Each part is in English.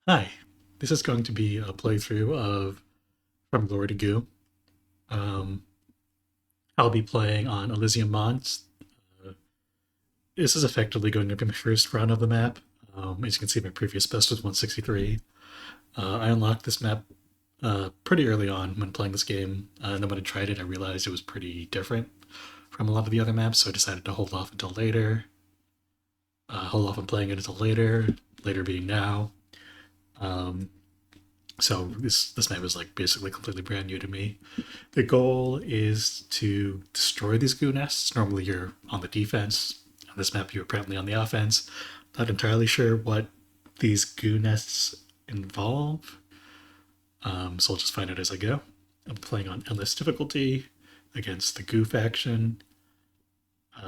Hi, this is going to be a playthrough of From Glory to Goo. Um, I'll be playing on Elysium Mons. Uh, this is effectively going to be my first run of the map. As you can see, my previous best was 163. I unlocked this map pretty early on when playing this game, and then when I tried it, I realized it was pretty different from a lot of the other maps, so I decided to hold off until later. Hold off on playing it until later, later being now. Um, so this map is like basically completely brand new to me. The goal is to destroy these goo nests. Normally you're on the defense. On this map, you're apparently on the offense. Not entirely sure what these goo nests involve, so I'll just find out as I go. I'm playing on endless difficulty against the goo faction.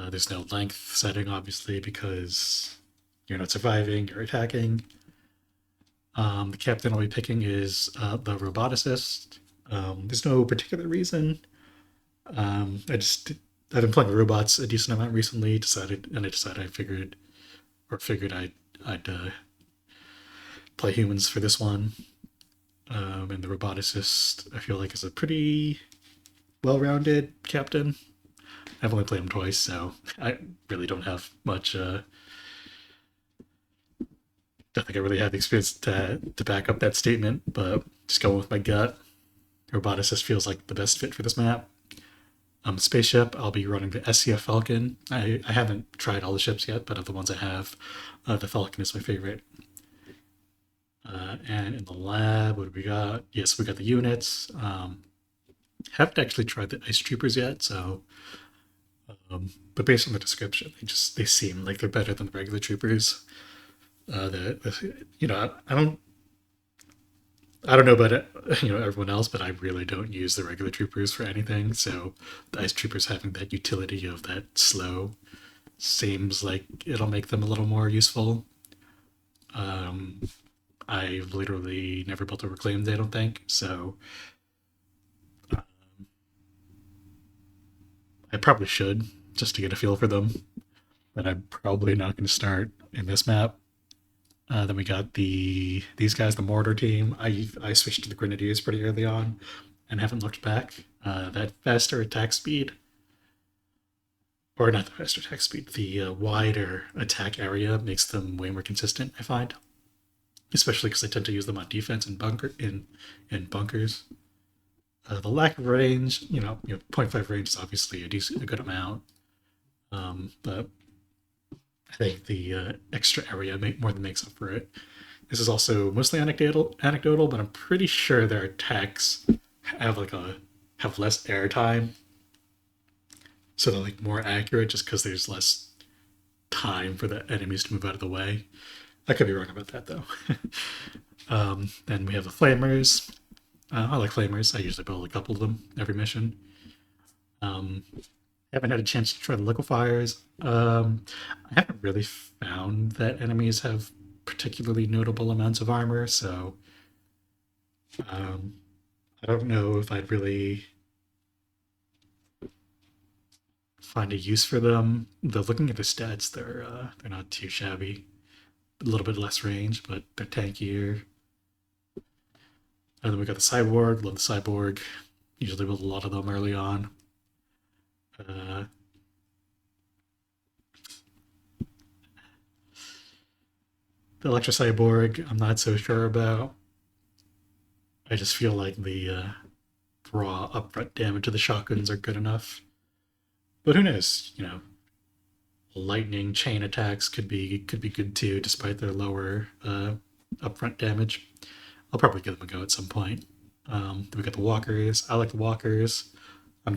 There's no length setting, obviously, because you're not surviving, you're attacking. The captain I'll be picking is the roboticist. There's no particular reason. I've been playing robots a decent amount recently. I figured I'd play humans for this one. And the roboticist I feel like is a pretty well-rounded captain. I've only played him twice, so I really don't have much. Don't think I really have the experience to back up that statement, but just going with my gut. Roboticist feels like the best fit for this map. Spaceship, I'll be running the SCF Falcon. I haven't tried all the ships yet, but of the ones I have, the Falcon is my favorite. And in the lab, what do we got? Yes, we got the units. Haven't actually tried the Ice Troopers yet, so. But based on the description, they seem like they're better than the regular troopers. I don't know about everyone else, but I really don't use the regular troopers for anything. So the ice troopers having that utility of that slow seems like it'll make them a little more useful. Um, I've literally never built a reclaimed, I don't think. So I probably should just to get a feel for them, but I'm probably not going to start in this map. Then we got these guys, the mortar team. I switched to the grenadiers pretty early on, and haven't looked back. That faster attack speed, or not the faster attack speed, the wider attack area makes them way more consistent. I find, especially because I tend to use them on defense and in bunkers. The lack of range, 0.5 range is obviously a good amount, but I think the extra area more than makes up for it. This is also mostly anecdotal, but I'm pretty sure their attacks have have less airtime, so they're like more accurate just because there's less time for the enemies to move out of the way. I could be wrong about that though. Then we have the flamers. I like flamers. I usually build a couple of them every mission. Um, haven't had a chance to try the liquefiers. I haven't really found that enemies have particularly notable amounts of armor, so um, I don't know if I'd really find a use for them. Though looking at the stats, they're not too shabby. A little bit less range, but they're tankier. And then we got the cyborg. Love the cyborg. Usually build a lot of them early on. Uh, the electro cyborg, I'm not so sure about. I just feel like the raw upfront damage of the shotguns are good enough. But who knows? Lightning chain attacks could be good too, despite their lower upfront damage. I'll probably give them a go at some point. We got the walkers. I like the walkers. I'm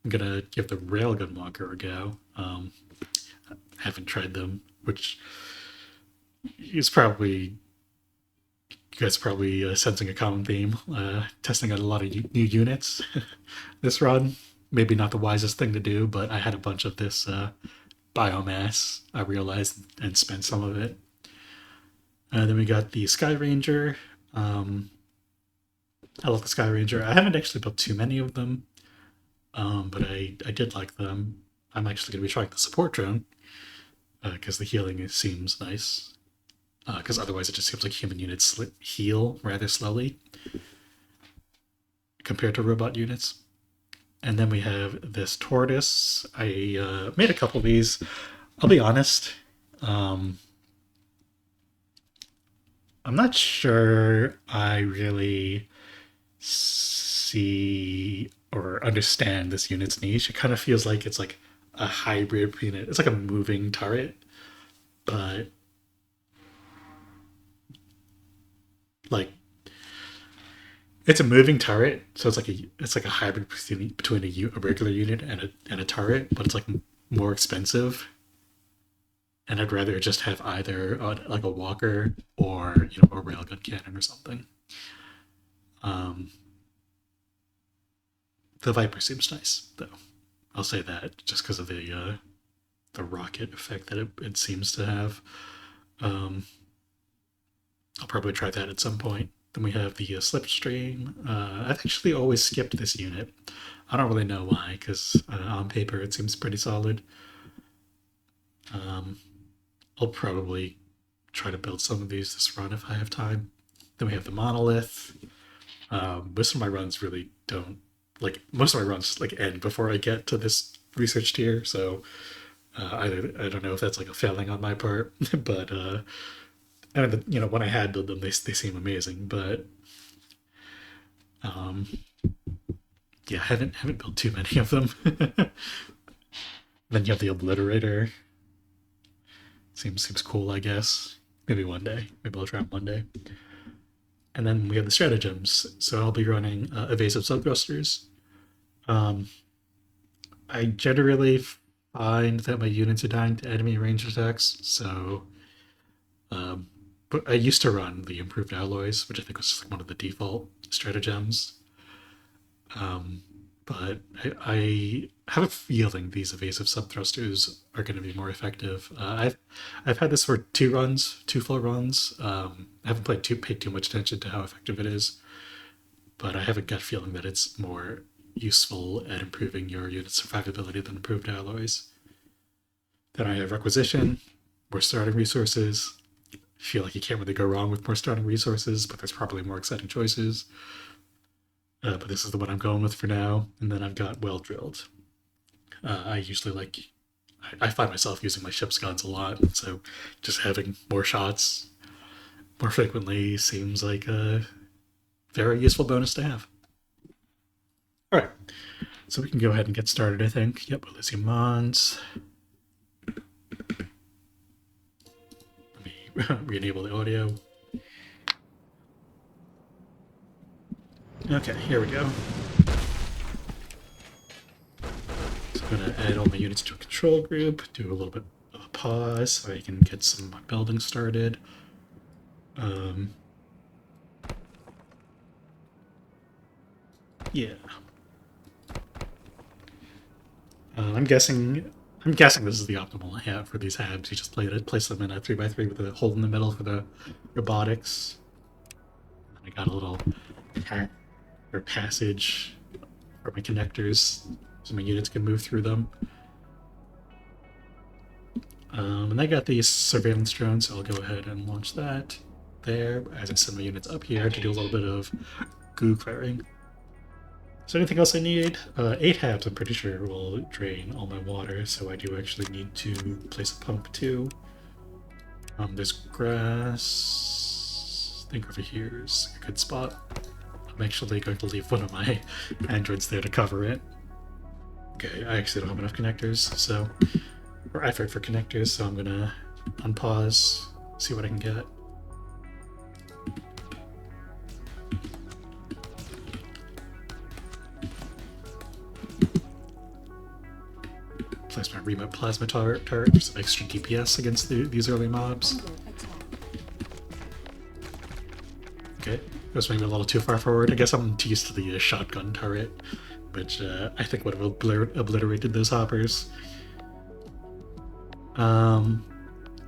gonna give the railgun walker a go. I haven't tried them, which is probably you guys are probably sensing a common theme. Testing out a lot of new units this run. Maybe not the wisest thing to do, but I had a bunch of this biomass, I realized, and spent some of it. Then we got the Sky Ranger. Um, I love the Sky Ranger. I haven't actually built too many of them, but I did like them. I'm actually going to be trying the support drone because the healing seems nice. because otherwise it just seems like human units heal rather slowly compared to robot units. And then we have this tortoise. I made a couple of these. I'll be honest. Um, I'm not sure I really see or understand this unit's niche. It kind of feels like it's like a hybrid unit. It's like a moving turret, but like it's a moving turret, so it's like a hybrid between a regular unit and a turret, but it's like more expensive. And I'd rather just have either like a walker or a railgun cannon or something. Um, the Viper seems nice though. I'll say that just because of the rocket effect that it seems to have. Um, I'll probably try that at some point. Then we have the Slipstream. I've actually always skipped this unit. I don't really know why, because on paper it seems pretty solid. Um, I'll probably try to build some of these this run if I have time. Then we have the Monolith. Most of my runs really don't most of my runs like end before I get to this research tier. So I don't know if that's like a failing on my part, but I mean, when I had built them, they seem amazing. But um, yeah, I haven't built too many of them. Then you have the Obliterator. Seems cool, I guess. Maybe one day. Maybe I'll try it one day. And then we have the stratagems. So I'll be running evasive subthrusters. I generally find that my units are dying to enemy range attacks, so but I used to run the improved alloys, which I think was like one of the default stratagems. But I have a feeling these evasive subthrusters are going to be more effective. I've had this for two full runs. I haven't paid too much attention to how effective it is, but I have a gut feeling that it's more useful at improving your unit's survivability than improved alloys. Then I have requisition, more starting resources. I feel like you can't really go wrong with more starting resources, but there's probably more exciting choices. But this is the one I'm going with for now. And then I've got well drilled. I usually I find myself using my ship's guns a lot, so just having more shots more frequently seems like a very useful bonus to have. All right, so we can go ahead and get started, I think. Yep, Elysium Mons. Let me re-enable the audio. Okay, here we go. So I'm going to add all my units to a control group, do a little bit of a pause so I can get some building started. Yeah. I'm guessing this is the optimal layout for these habs. You just place them in a 3x3 with a hole in the middle for the robotics. And I got a little passage for my connectors so my units can move through them. And I got the surveillance drone, so I'll go ahead and launch that there as I send my units up here to do a little bit of goo clearing. So anything else I need? 8 habs, I'm pretty sure, will drain all my water, so I do actually need to place a pump too. There's grass. I think over here is a good spot. I'm actually going to leave one of my androids there to cover it. Okay, I actually don't have enough connectors, so... or effort for connectors, so I'm gonna unpause, see what I can get. Place my remote plasma turret for some extra DPS against these early mobs. Okay, that was maybe a little too far forward. I guess I'm too used to the shotgun turret, which I think would have obliterated those hoppers.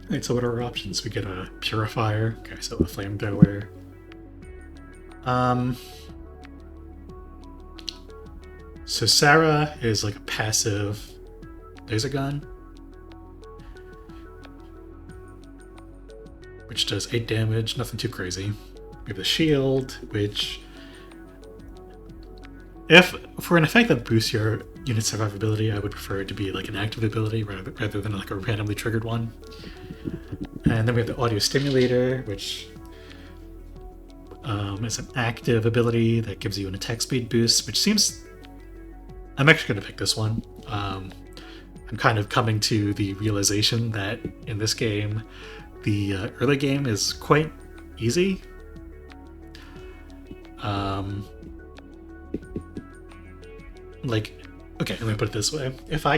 Right, so what are our options? We get a purifier. Okay, so a flamethrower. So Sarah is like a passive laser gun. which does 8 damage, nothing too crazy. We have the shield, which, if for an effect that boosts your unit survivability, I would prefer it to be like an active ability rather than like a randomly triggered one. And then we have the audio stimulator, which is an active ability that gives you an attack speed boost, which seems... I'm actually going to pick this one. I'm kind of coming to the realization that in this game, the early game is quite easy. Okay, let me put it this way. If I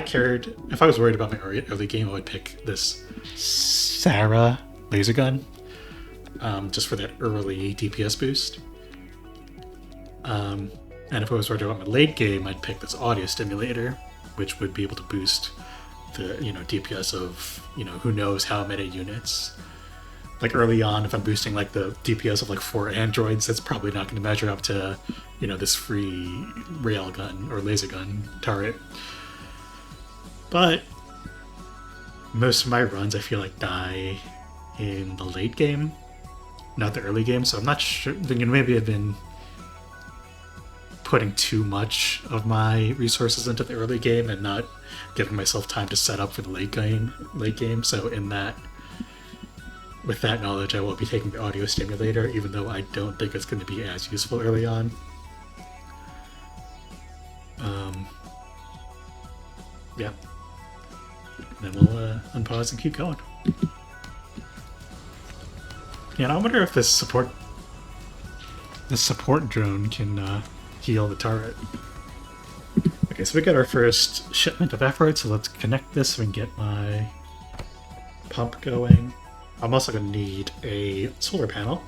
was worried about my early game, I would pick this Sarah laser gun, just for that early DPS boost. And if I was worried about my late game, I'd pick this audio stimulator, which would be able to boost the DPS of who knows how many units. Like early on, if I'm boosting like the DPS of like 4 androids, that's probably not going to measure up to this free rail gun or laser gun turret. But most of my runs, I feel like, die in the late game, not the early game. So I'm not sure. Maybe I've been putting too much of my resources into the early game and not giving myself time to set up for the late game. So with that knowledge, I will be taking the audio stimulator, even though I don't think it's going to be as useful early on. Yeah. And then we'll unpause and keep going. Yeah, and I wonder if this support drone can heal the turret. Okay, so we got our first shipment of effort, so let's connect this so we can get my pump going. I'm also going to need a solar panel.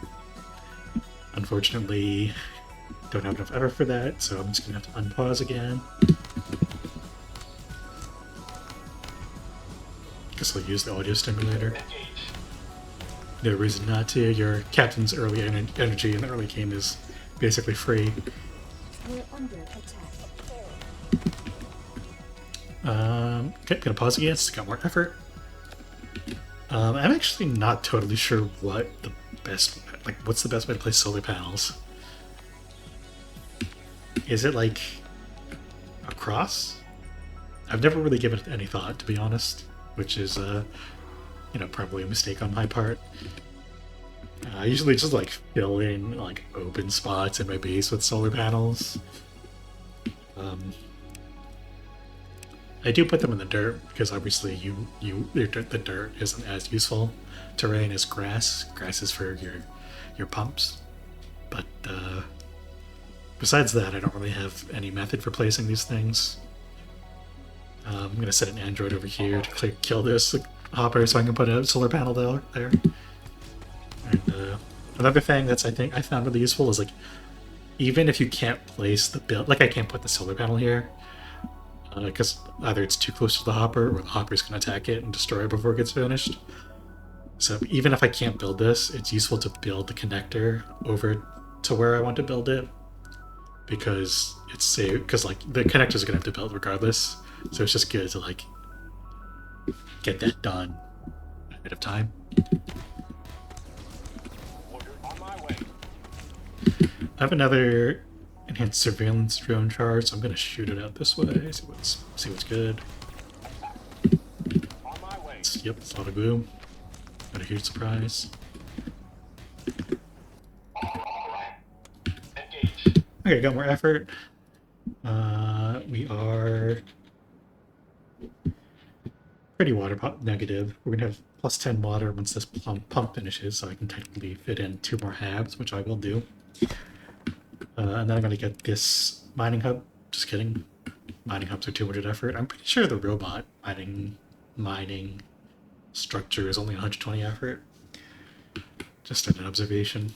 Unfortunately, don't have enough effort for that, so I'm just going to have to unpause again. Guess I'll use the audio stimulator. No reason not to. Your captain's early energy in the early game is basically free. We're under attack. Okay, gonna pause again, it's got more effort. I'm actually not totally sure what's the best way to place solar panels. Is it like across? I've never really given it any thought, to be honest, which is probably a mistake on my part. I usually just like fill in like open spots in my base with solar panels. I do put them in the dirt because obviously the dirt isn't as useful terrain as grass. Grass is for your pumps, but besides that, I don't really have any method for placing these things. I'm gonna set an android over here to kill this hopper so I can put a solar panel there. And another thing that's I found really useful is like, even if you can't place the build, like I can't put the solar panel here because either it's too close to the hopper or the hopper's gonna attack it and destroy it before it gets finished. So even if I can't build this, it's useful to build the connector over to where I want to build it, because it's safe, because like the connectors are gonna have to build regardless. So it's just good to like get that done ahead of time. I have another enhanced surveillance drone charge, so I'm gonna shoot it out this way. See what's good. Yep, it's a lot of glue. Got a huge surprise. Okay, got more effort. We are pretty water negative. We're gonna have plus 10 water once this pump finishes, so I can technically fit in 2 more halves, which I will do. And then I'm gonna get this mining hub. Just kidding. Mining hubs are 200 effort. I'm pretty sure the robot mining structure is only 120 effort. Just an observation.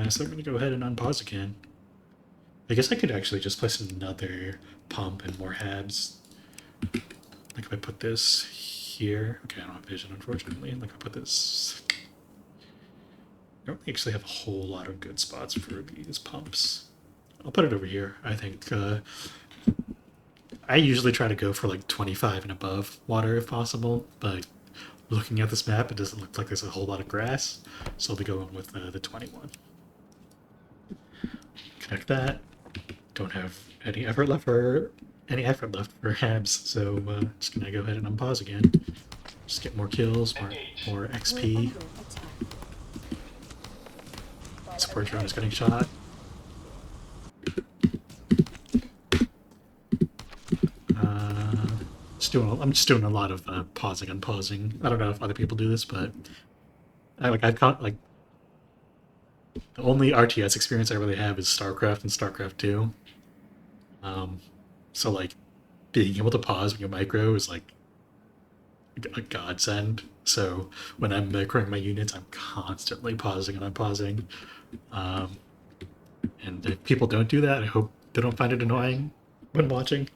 So I'm gonna go ahead and unpause again. I guess I could actually just place another pump and more habs. Like if I put this here. Okay, I don't have vision, unfortunately. Like I put this. I don't actually have a whole lot of good spots for these pumps. I'll put it over here. I think I usually try to go for like 25 and above water if possible, but looking at this map, it doesn't look like there's a whole lot of grass, so I'll be going with the 21. Connect that. Don't have any effort left for Habs, so just gonna go ahead and unpause again. Just get more kills, more We're XP. under attack. Support drone is getting shot. I'm just doing a lot of pausing, unpausing. I don't know if other people do this, but I've caught like the only RTS experience I really have is StarCraft and StarCraft 2. So like being able to pause when you micro is like a godsend. So when I'm microing my units, I'm constantly pausing and unpausing. And if people don't do that, I hope they don't find it annoying when watching.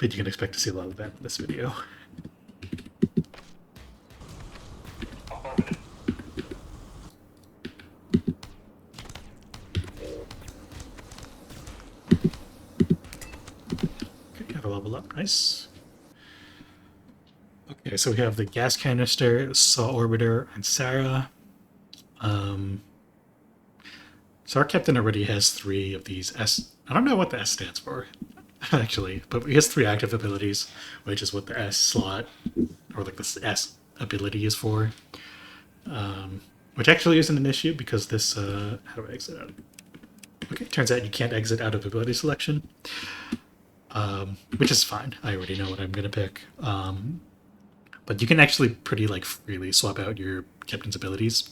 But you can expect to see a lot of that in this video. Okay, have a level up. Nice. Okay, so we have the gas canister, Saw Orbiter, and Sarah. So our captain already has 3 of these S. I don't know what the S stands for, actually, but he has 3 active abilities, which is what the S slot, or like the S ability is for. Which actually isn't an issue because this. How do I exit out? Okay, turns out you can't exit out of ability selection, which is fine. I already know what I'm gonna pick. But you can actually pretty like freely swap out your captain's abilities.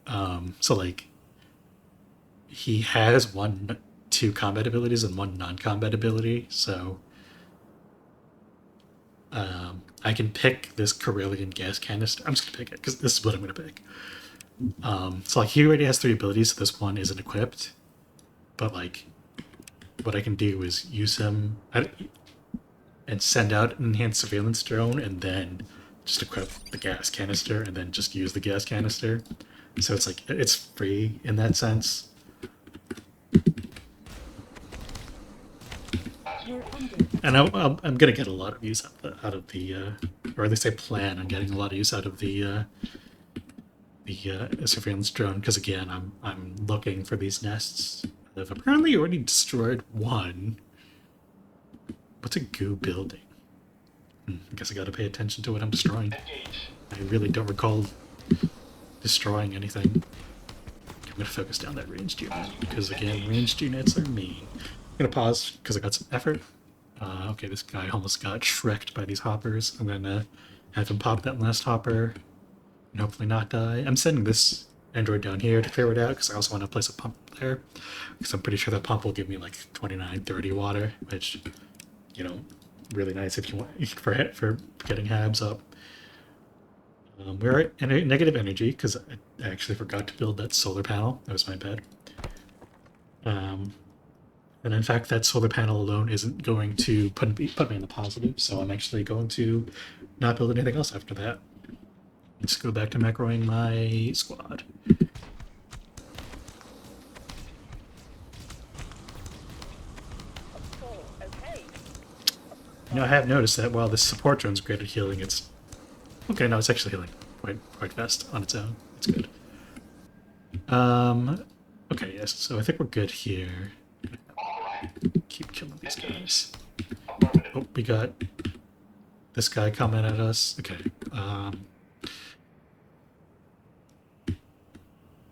So like he has 2 combat abilities and 1 non-combat ability, so I can pick this Corellian gas canister. I'm just gonna pick it because this is what I'm gonna pick. So like he already has 3 abilities, so this one isn't equipped. But like, what I can do is use him and send out an enhanced surveillance drone, and then just equip the gas canister, and then just use the gas canister. So it's like it's free in that sense. We're under And I'm gonna get a lot of use out of the, or at least I plan on getting a lot of use out of the surveillance drone because again, I'm looking for these nests. I've apparently already destroyed 1. What's a goo building? I guess I gotta pay attention to what I'm destroying. I really don't recall destroying anything. I'm gonna focus down that ranged unit because again, ranged units are mean. I'm gonna pause because I got some effort. Okay, this guy almost got shreked by these hoppers. I'm gonna have him pop that last hopper and hopefully not die. I'm sending this android down here to clear it out because I also want to place a pump there because I'm pretty sure that pump will give me like 29, 30 water, which, you know, really nice if you want for getting Habs up. We're at negative energy because I actually forgot to build that solar panel. That was my bad. And in fact, that solar panel alone isn't going to put me in the positive, so I'm actually going to not build anything else after that. Let's go back to macroing my squad. You know, I have noticed that while this support drone's great at healing, it's... Okay, no, it's actually healing quite fast on its own. It's good. Okay, yes, so I think we're good here. Keep killing these guys. Oh, we got this guy coming at us. Okay.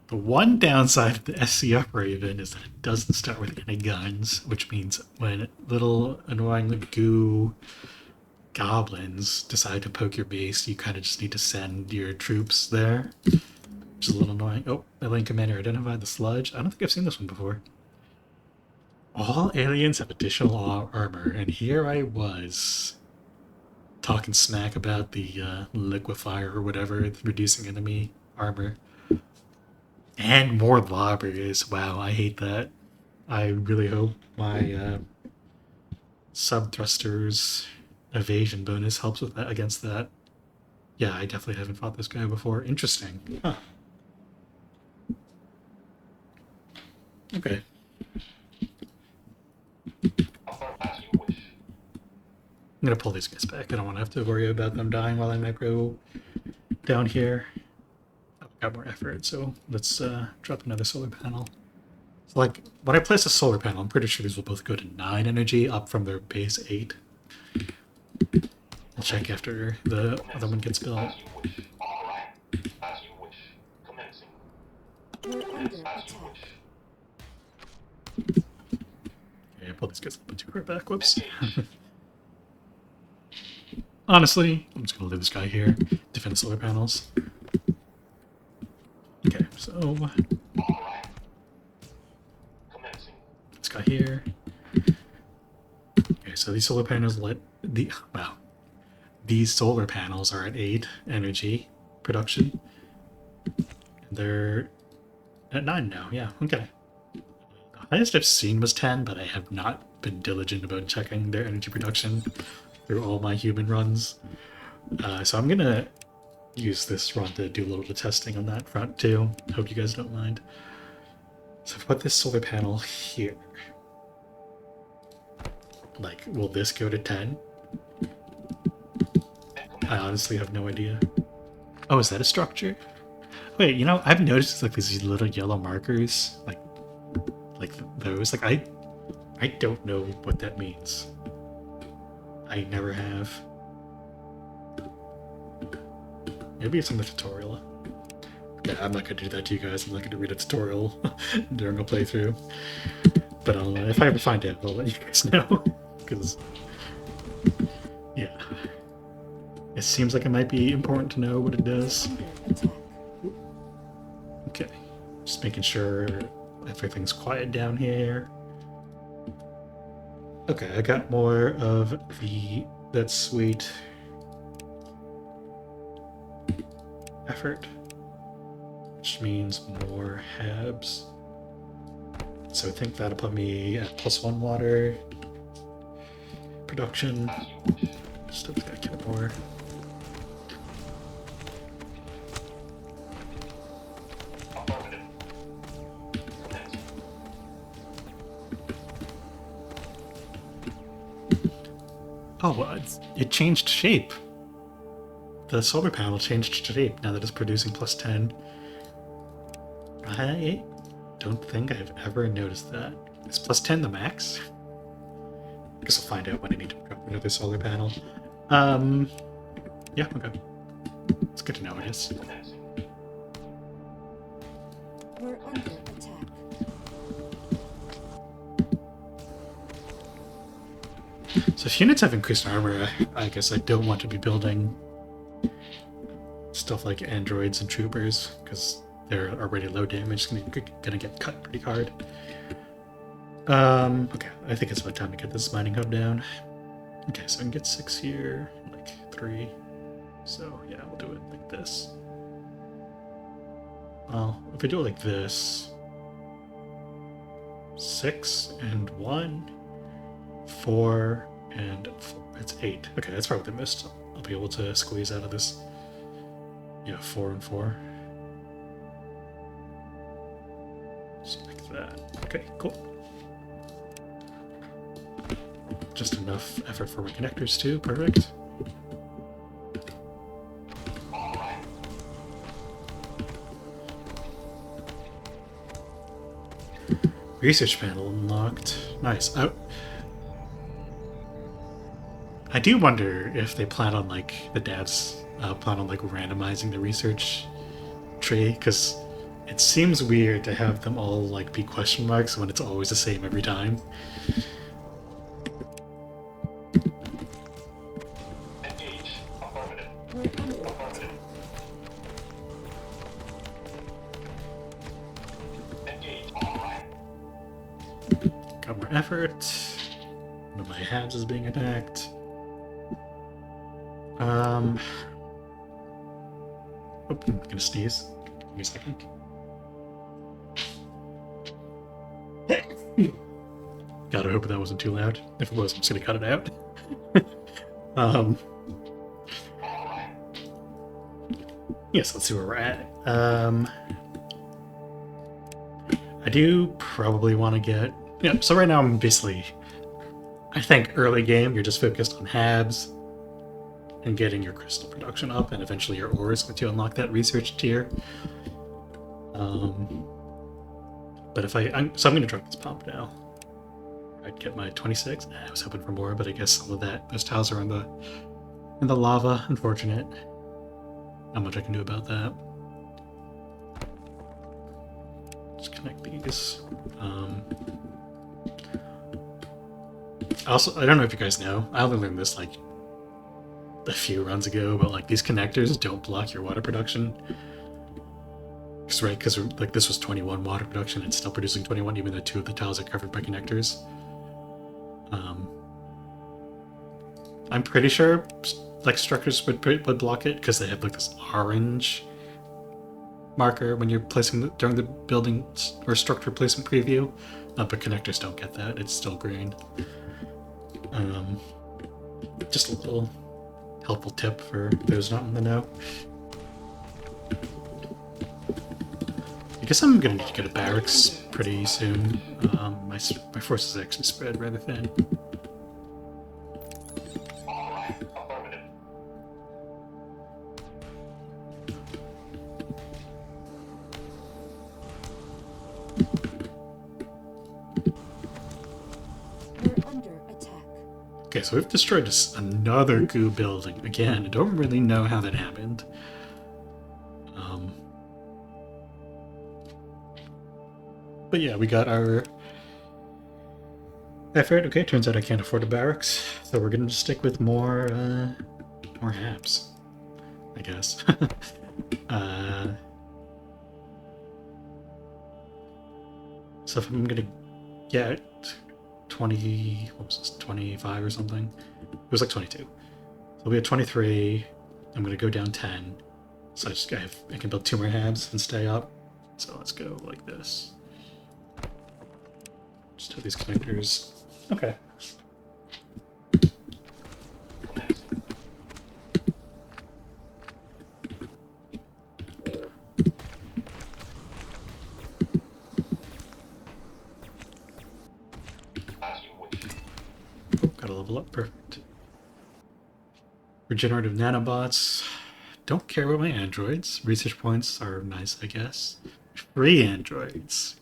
The one downside of the SC Upraven is that it doesn't start with any guns, which means when little annoying goo goblins decide to poke your base, you kind of just need to send your troops there, which is a little annoying. Oh, alien commander identified the sludge. I don't think I've seen this one before. All aliens have additional armor, and here I was talking smack about the liquefier or whatever, reducing enemy armor. And more lobbers. Wow, I hate that. I really hope my sub thrusters evasion bonus helps with that against that. Yeah, I definitely haven't fought this guy before. Interesting. Huh. Okay. gonna pull these guys back. I don't want to have to worry about them dying while I macro down here. I've got more effort, so let's drop another solar panel. So, like, when I place a solar panel, I'm pretty sure these will both go to 9 energy, up from their base 8. I'll check after the other one gets built. We're under attack. Okay, I pulled these guys a little bit too far back. Whoops. Honestly, I'm just gonna leave this guy here. Defend the solar panels. Okay, so this guy here. Okay, so these solar panels these solar panels are at 8 energy production. And they're at 9 now. Yeah, okay. The highest I've seen was 10, but I have not been diligent about checking their energy production through all my human runs. So I'm gonna use this run to do a little bit of testing on that front too. Hope you guys don't mind. So if I put this solar panel here, like, will this go to 10? I honestly have no idea. Oh, is that a structure? Wait, you know, I've noticed like these little yellow markers, like those. Like I don't know what that means. I never have. Maybe it's in the tutorial. Yeah, I'm not gonna do that to you guys. I'm not gonna read a tutorial during a playthrough. But if I ever find it, I'll let you guys know. Because, yeah. It seems like it might be important to know what it does. Under attack. Okay. Just making sure everything's quiet down here. Okay, I got more of that sweet effort, which means more habs. So I think that'll put me at +1 water production. Still gotta get more. Oh, it changed shape. The solar panel changed shape now that it's producing +10. I don't think I've ever noticed that. Is +10 the max? I guess I'll find out when I need to drop another solar panel. Yeah, okay. It's good to know it is. We're under attack. So if units have increased armor, I guess I don't want to be building stuff like androids and troopers, because they're already low damage, gonna get cut pretty hard. Okay, I think it's about time to get this mining hub down. Okay, so I can get 6 here, like 3. So yeah, we'll do it like this. Well, if we do it like this, 6 and 1, 4 and 4. It's 8. Okay, that's probably the most I'll be able to squeeze out of this. Yeah, 4 and 4. Just like that. Okay, cool. Just enough effort for my connectors too. Perfect. Research panel unlocked. Nice. I do wonder if they plan on, like, the devs plan on, like, randomizing the research tree, because it seems weird to have them all, like, be question marks when it's always the same every time. We're under attack. Got more effort. One of my hands is being attacked. Oh, I'm gonna sneeze. Give me a second. Gotta hope that wasn't too loud. If it was, I'm just gonna cut it out. Yes, let's see where we're at. I do probably want to get... Yeah, so right now I'm basically... I think early game you're just focused on habs and getting your crystal production up, and eventually your ores once you unlock that research tier. Um, but if I'm gonna drop this pump now. I'd get my 26. I was hoping for more, but I guess some of those tiles are in the lava. Unfortunate. Not much I can do about that. Just connect these. Also, I don't know if you guys know. I only learned this like a few runs ago, but like these connectors don't block your water production. Because like this was 21 water production, it's still producing 21, even though 2 of the tiles are covered by connectors. I'm pretty sure like structures would block it because they have like this orange marker when you're placing during the building or structure placement preview, but connectors don't get that. It's still green. Just a little helpful tip for those not in the know. I guess I'm gonna need to get a barracks pretty soon. My forces actually spread rather thin. We're under attack. Okay, so we've destroyed another goo building. Again, I don't really know how that happened. But yeah, we got our effort. Okay, turns out I can't afford a barracks, so we're gonna just stick with more haps, I guess. So if I'm gonna get 20, what was this, 25 or something? It was like 22. So we'll be at 23. I'm gonna go down 10. So I can build 2 more habs and stay up. So let's go like this. Just have these connectors. Okay. Oh, gotta level up. Perfect. Regenerative nanobots. Don't care about my androids. Research points are nice, I guess. Free androids.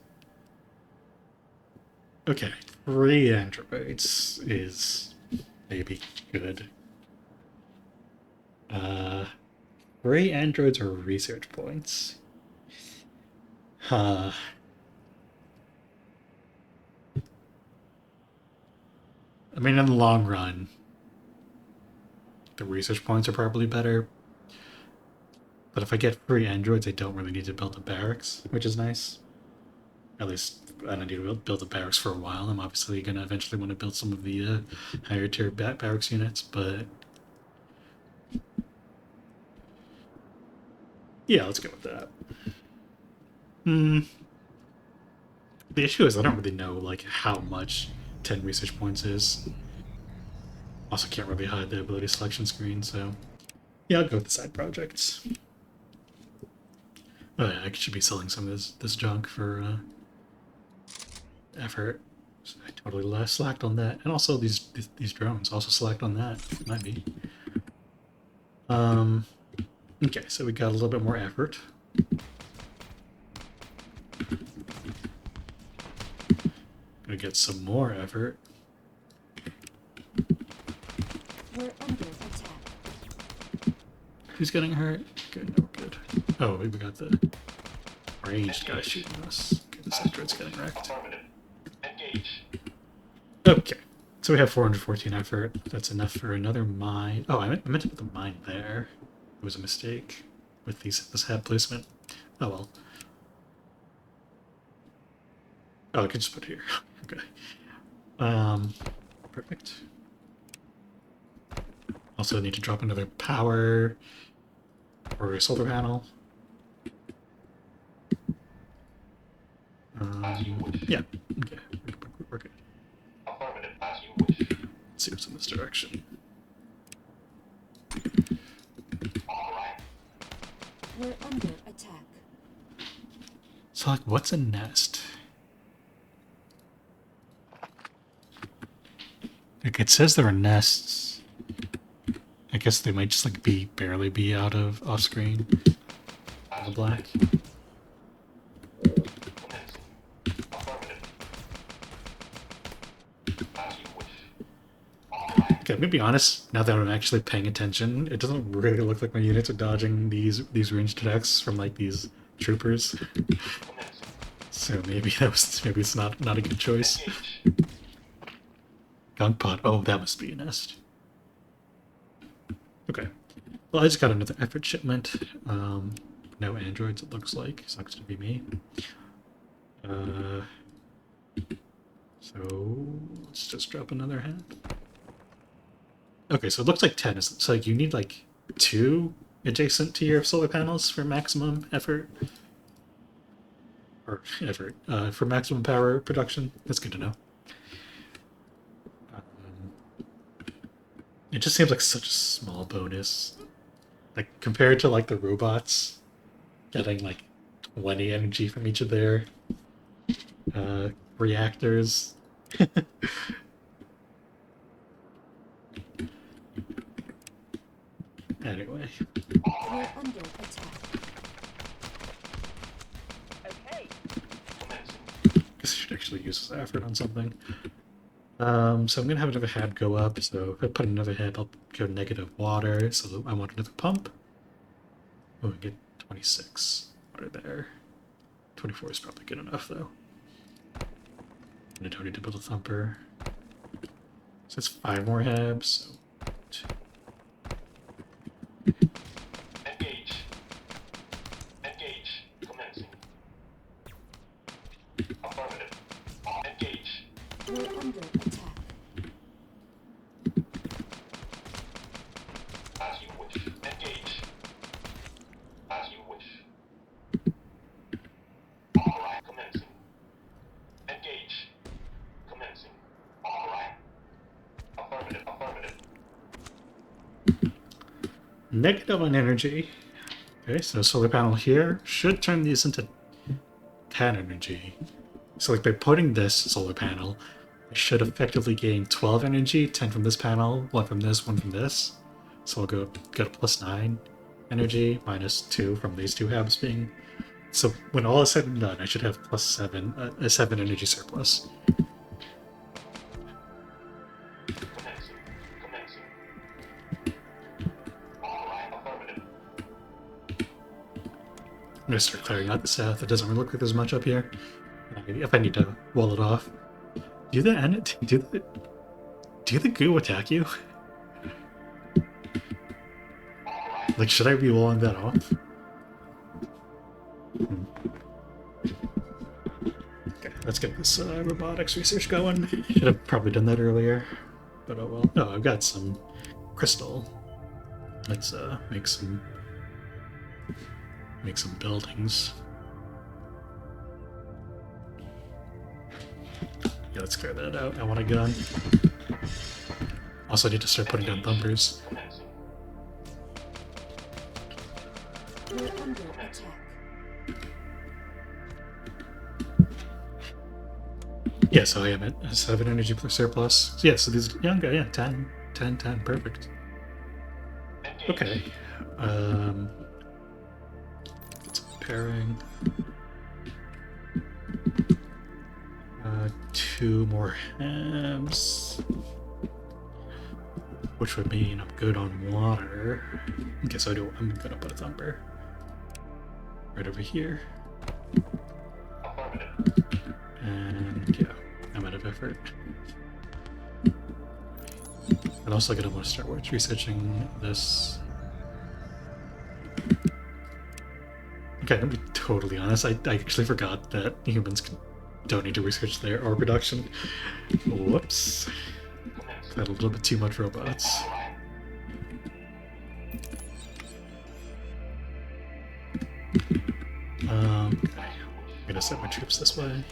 Okay, 3 androids is maybe good. 3 androids or research points? Huh. I mean, in the long run, the research points are probably better. But if I get 3 androids, I don't really need to build a barracks, which is nice. At least I don't need to build a barracks for a while. I'm obviously going to eventually want to build some of the higher tier barracks units, but yeah, let's go with that. The issue is I don't really know like how much 10 research points is. Also can't really hide the ability selection screen, so yeah, I'll go with the side projects. Oh yeah, I should be selling some of this junk for effort. So I totally slacked on that, and also these drones also slacked on that. Might be. Okay, so we got a little bit more effort. Gonna get some more effort. We're under attack. Who's getting hurt? Good, no, good. Oh, we got the ranged guy shooting us. Okay, this android's getting wrecked. Okay, so we have 414 effort. That's enough for another mine. Oh, I meant to put the mine there. It was a mistake with this hab placement. Oh well. Oh, I could just put it here. Okay. Perfect. Also need to drop another power or a solar panel. Yeah. Okay. We're good. Let's see what's in this direction. We're under attack. So, like, what's a nest? Like, it says there are nests. I guess they might just like barely be out of off screen. The black. Okay, I'm gonna be honest. Now that I'm actually paying attention, it doesn't really look like my units are dodging these ranged attacks from like these troopers. So maybe maybe it's not a good choice. Gunk pot. Oh, that must be a nest. Okay. Well, I just got another effort shipment. No androids, it looks like. Sucks to be me. So let's just drop another head. Okay, so it looks like 10 is so you need like 2 adjacent to your solar panels for maximum effort. Or effort. For maximum power production. That's good to know. It just seems like such a small bonus. Like compared to like the robots getting like 20 energy from each of their reactors. Anyway. We're under attack. Okay. Guess I should actually use this effort on something. So I'm gonna have another head go up. So if I put another head, I'll go negative water. So I want another pump. Oh, we get 26 water there. 24 is probably good enough though. And I don't need to build a thumper. So it's 5 more hebs. So Engage. Engage. Commencing. Affirmative. Engage. We're under attack. As you wish. Engage. As you wish. Alright, commencing. Engage. Commencing. Alright. Affirmative. Affirmative. negative on energy. Okay, so solar panel here should turn these into 10 energy. So like by putting this solar panel, I should effectively gain 12 energy, 10 from this panel, 1 from this, 1 from this. So I'll go to +9 energy, -2 from these 2 habs being. So when all is said and done, I should have +7, a 7 energy surplus. Commencing. Commencing. Alright, affirmative. I'm gonna start clearing out the south. It doesn't really look like there's much up here. If I need to wall it off. Do the goo attack you? Like, should I be walling that off? Okay, let's get this robotics research going. Should have probably done that earlier, but oh well. Oh, I've got some crystal. Let's make some buildings. Yeah, let's clear that out. I want a gun. Also, I need to start putting down thumpers. Commencing. We're under attack. Yeah, so I am at 7 energy plus surplus. So yeah, so these young guy, yeah, 10, 10, 10, perfect. Engage. Okay. It's pairing. 2 more hams. Which would mean I'm good on water. Okay, so I'm gonna put a thumper. Right over here. Affirmative. And yeah, I'm out of effort. I'm also gonna want to start researching this. Okay, I'm gonna be totally honest. I actually forgot that humans don't need to research their ore production. Whoops. Commencing. Got a little bit too much robots. Alright. Okay. I'm gonna set my troops this way.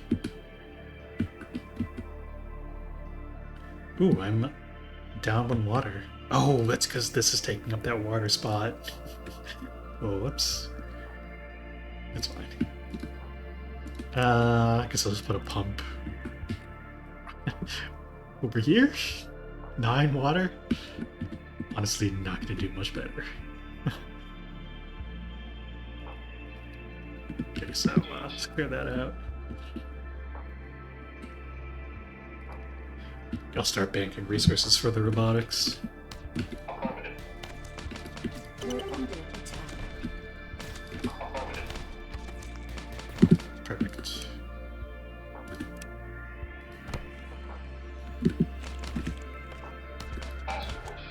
Ooh, I'm down 1 water. Oh, that's because this is taking up that water spot. Oh, whoops. That's fine. I guess I'll just put a pump over here. 9 water? Honestly, not gonna do much better. Okay, so let's clear that out. I'll start banking resources for the robotics. Affirmative. You're under attack. Affirmative. Perfect. As you wish.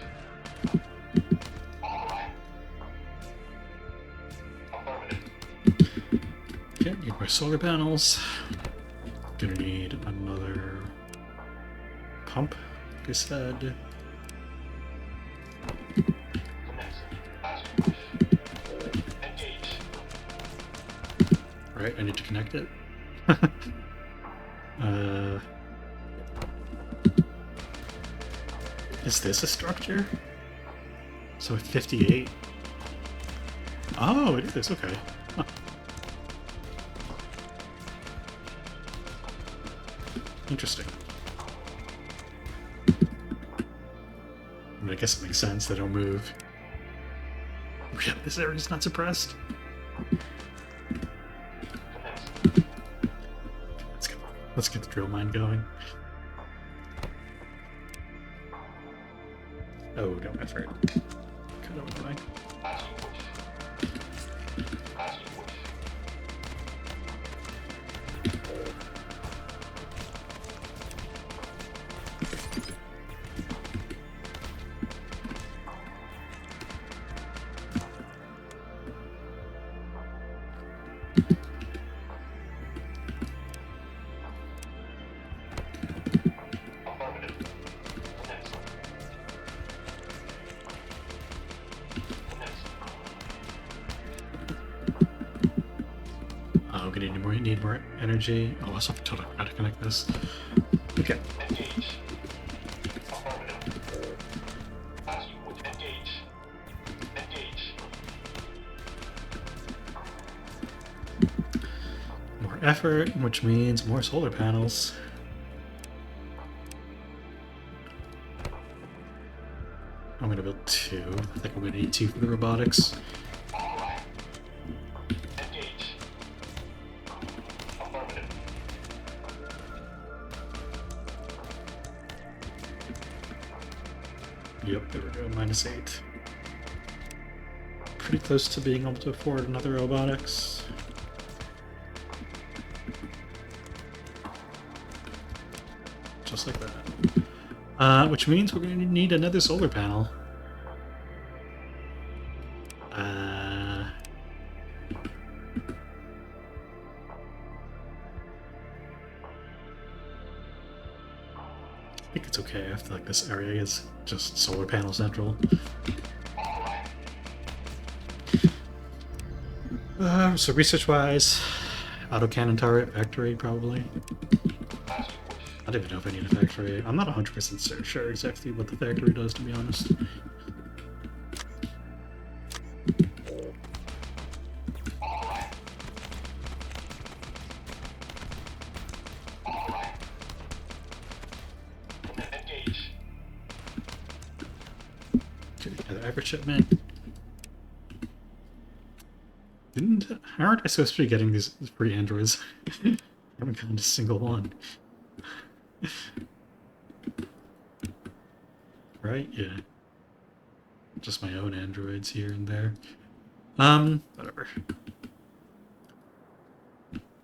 All right. Affirmative. Okay, need more solar panels. Gonna need another pump, like I said. Commencing. As you wish. Engage. Right, I need to connect it. Is this a structure? So 58. Oh, it is, okay. Huh. Interesting. I mean, I guess it makes sense, they don't move. Yeah, this area's not suppressed. Commencing. Let's get the drill mine going. Oh, no effort. Kind of annoying. As you wish. As you wish. Affirmative. Commencing. Commencing. Oh, we're gonna need more energy. Oh, I also have to totally forgot to connect this. Okay. Engage. Affirmative. As you would engage. Engage. More effort, which means more solar panels. I'm gonna build 2. I think I'm gonna need 2 for the robotics. All right. Engage. Affirmative. Yep, there we go, -8. Pretty close to being able to afford another robotics. Just like that. Which means we're going to need another solar panel. I think it's okay. I feel like this area is just solar panel central. All right. So research-wise, autocannon turret factory probably. As you wish. I don't even know if I need a factory. I'm not 100% sure exactly what the factory does, to be honest. All right. All right. Engage. Okay, another average shipment. Aren't I supposed to be getting these free androids? I haven't gotten a single one. Right? Yeah. Just my own androids here and there. Whatever.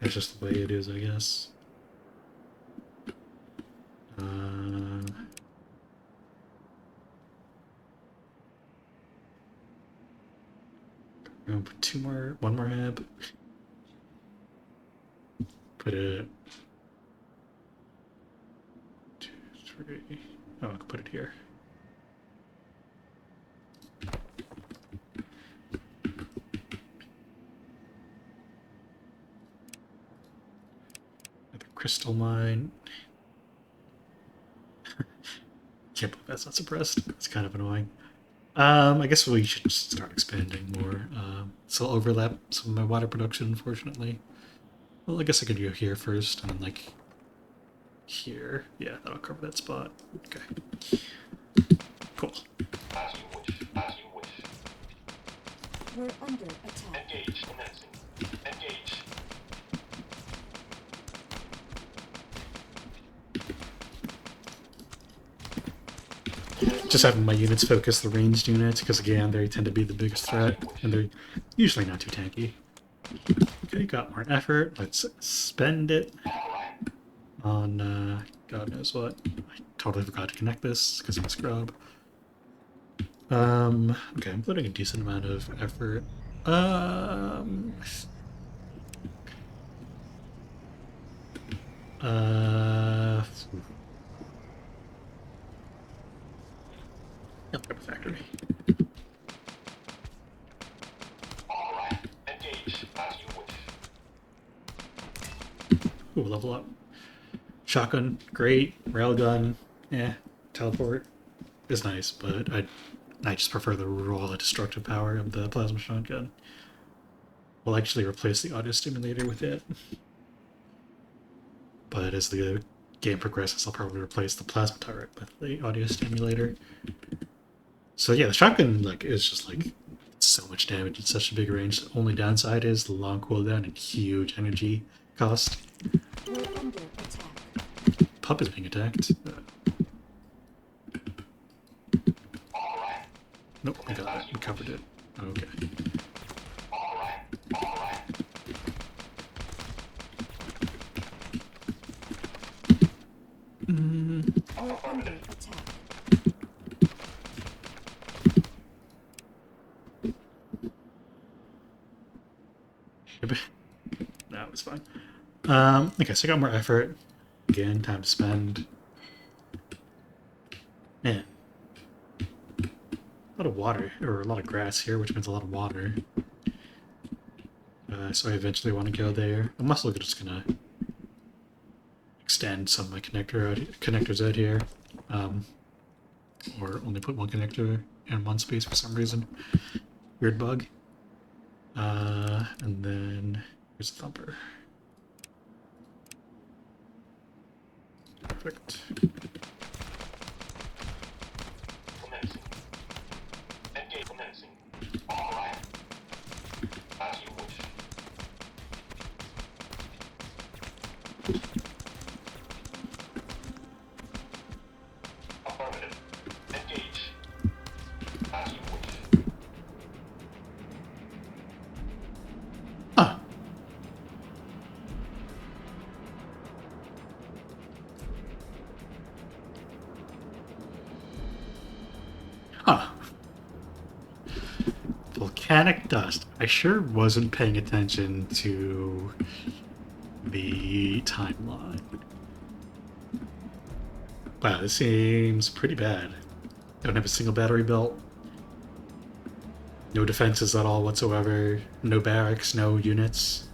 That's just the way it is, I guess. I'm gonna put one more hab. Put it 2, 3. Oh, I can put it here. Another crystal mine. Can't believe that's not suppressed. It's kind of annoying. I guess we should just start expanding more. So I'll overlap some of my water production, unfortunately. Well, I guess I could go here first, and then, like, here. Yeah, that'll cover that spot. Okay. Cool. As you wish. As you wish. We're under attack. Engage. Commencing. Engage. Just having my units focus the ranged units, because again, they tend to be the biggest threat, and they're usually not too tanky. Okay, got more effort. Let's spend it on God knows what. I totally forgot to connect this because I'm a scrub. Okay, I'm putting a decent amount of effort. I'll grab a factory. Alright. Engage. As you wish. Ooh, level up. Shotgun, great. Railgun, teleport is nice, but I just prefer the raw destructive power of the plasma shotgun. We'll actually replace the audio stimulator with it. But as the game progresses, I'll probably replace the plasma turret with the audio stimulator. So yeah, the shotgun is just so much damage at such a big range. The only downside is the long cooldown and huge energy cost. We're under attack. Pup is being attacked. Nope, we got it. We covered it. Okay. We're under attack. No, it was fine. Okay, so I got more effort. Again, time to spend. Man. A lot of water, or a lot of grass here, which means a lot of water. So I eventually want to go there. I'm also just gonna extend some of my connectors out here. Or only put one connector in one space for some reason. Weird bug. And then here's the thumper. Perfect. Commencing. Engage. Commencing. Alright. As you wish. Affirmative. Engage. As you wish. Ah. Huh. Volcanic dust. I sure wasn't paying attention to the timeline. Wow, this seems pretty bad. Don't have a single battery built. No defenses at all whatsoever. No barracks, no units.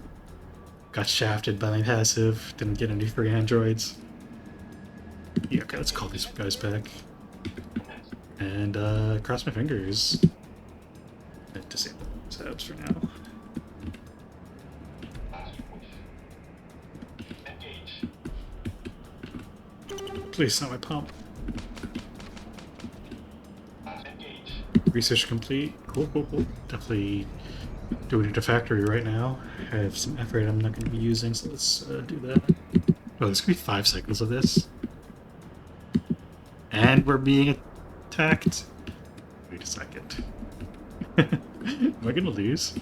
Got shafted by my passive. Didn't get any free androids. Yeah, okay, let's call these guys back. And cross my fingers. And disable tabs for now. As you wish. Engage. Please, not my pump. Engage. Research complete. Cool, cool, cool. Definitely doing it to factory right now. I have some effort I'm not going to be using, so let's do that. Oh, there's going to be 5 cycles of this. And we're being attacked. Wait a second. Am I going to lose?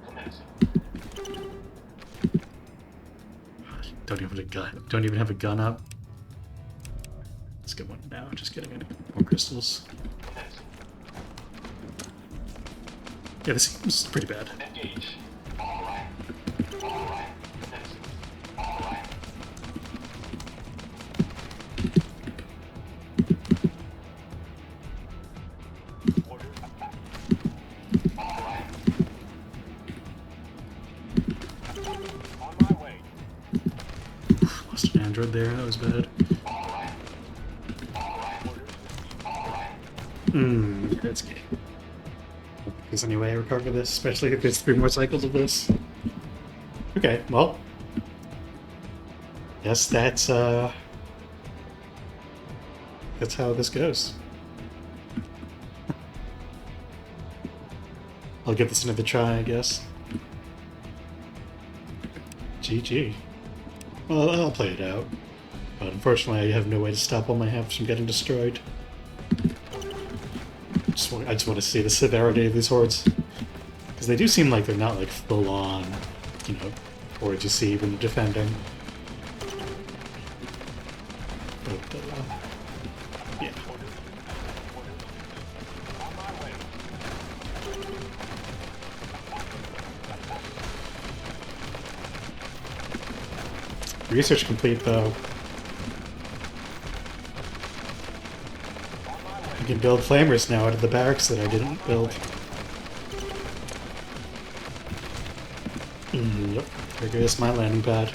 Commencing. Don't even have a gun. Don't even have a gun up. Let's get one now. Just kidding. I need more crystals. Commencing. Yeah, this seems pretty bad. Engage. Alright. Alright. Commencing. Alright. Order. Alright. On my way. Lost an android there. That was bad. Alright. Alright. Order. Alright. That's good. There's any way I recover this, especially if there's 3 more cycles of this. Okay, well. Guess that's that's how this goes. I'll give this another try, I guess. GG. Well, I'll play it out. But unfortunately, I have no way to stop all my halves from getting destroyed. I just want to see the severity of these hordes. Because they do seem like they're not like full on, you know, hordes you see when you're defending. But, yeah. Research complete, though. You can build flamers now out of the barracks that I didn't build. Yep, there goes my landing pad.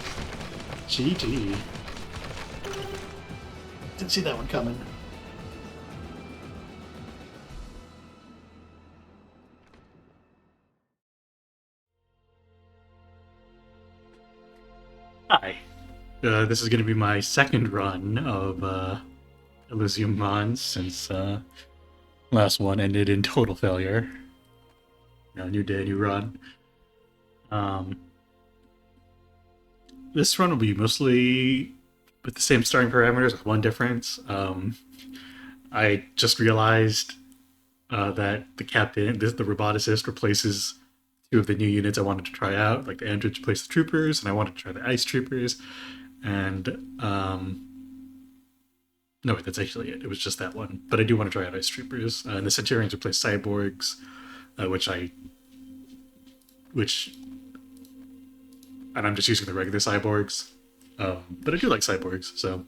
GG. Didn't see that one coming. Hi. This is going to be my second run of Elysium Mons since last one ended in total failure. New day, new run. This run will be mostly with the same starting parameters with one difference. I just realized that the captain, the roboticist, replaces two of the new units I wanted to try out. Like the androids replaced the troopers, and I wanted to try the ice troopers. And no, wait, that's actually it. It was just that one. But I do want to try out ice troopers. And the Centurions replace cyborgs, which and I'm just using the regular cyborgs. But I do like cyborgs, so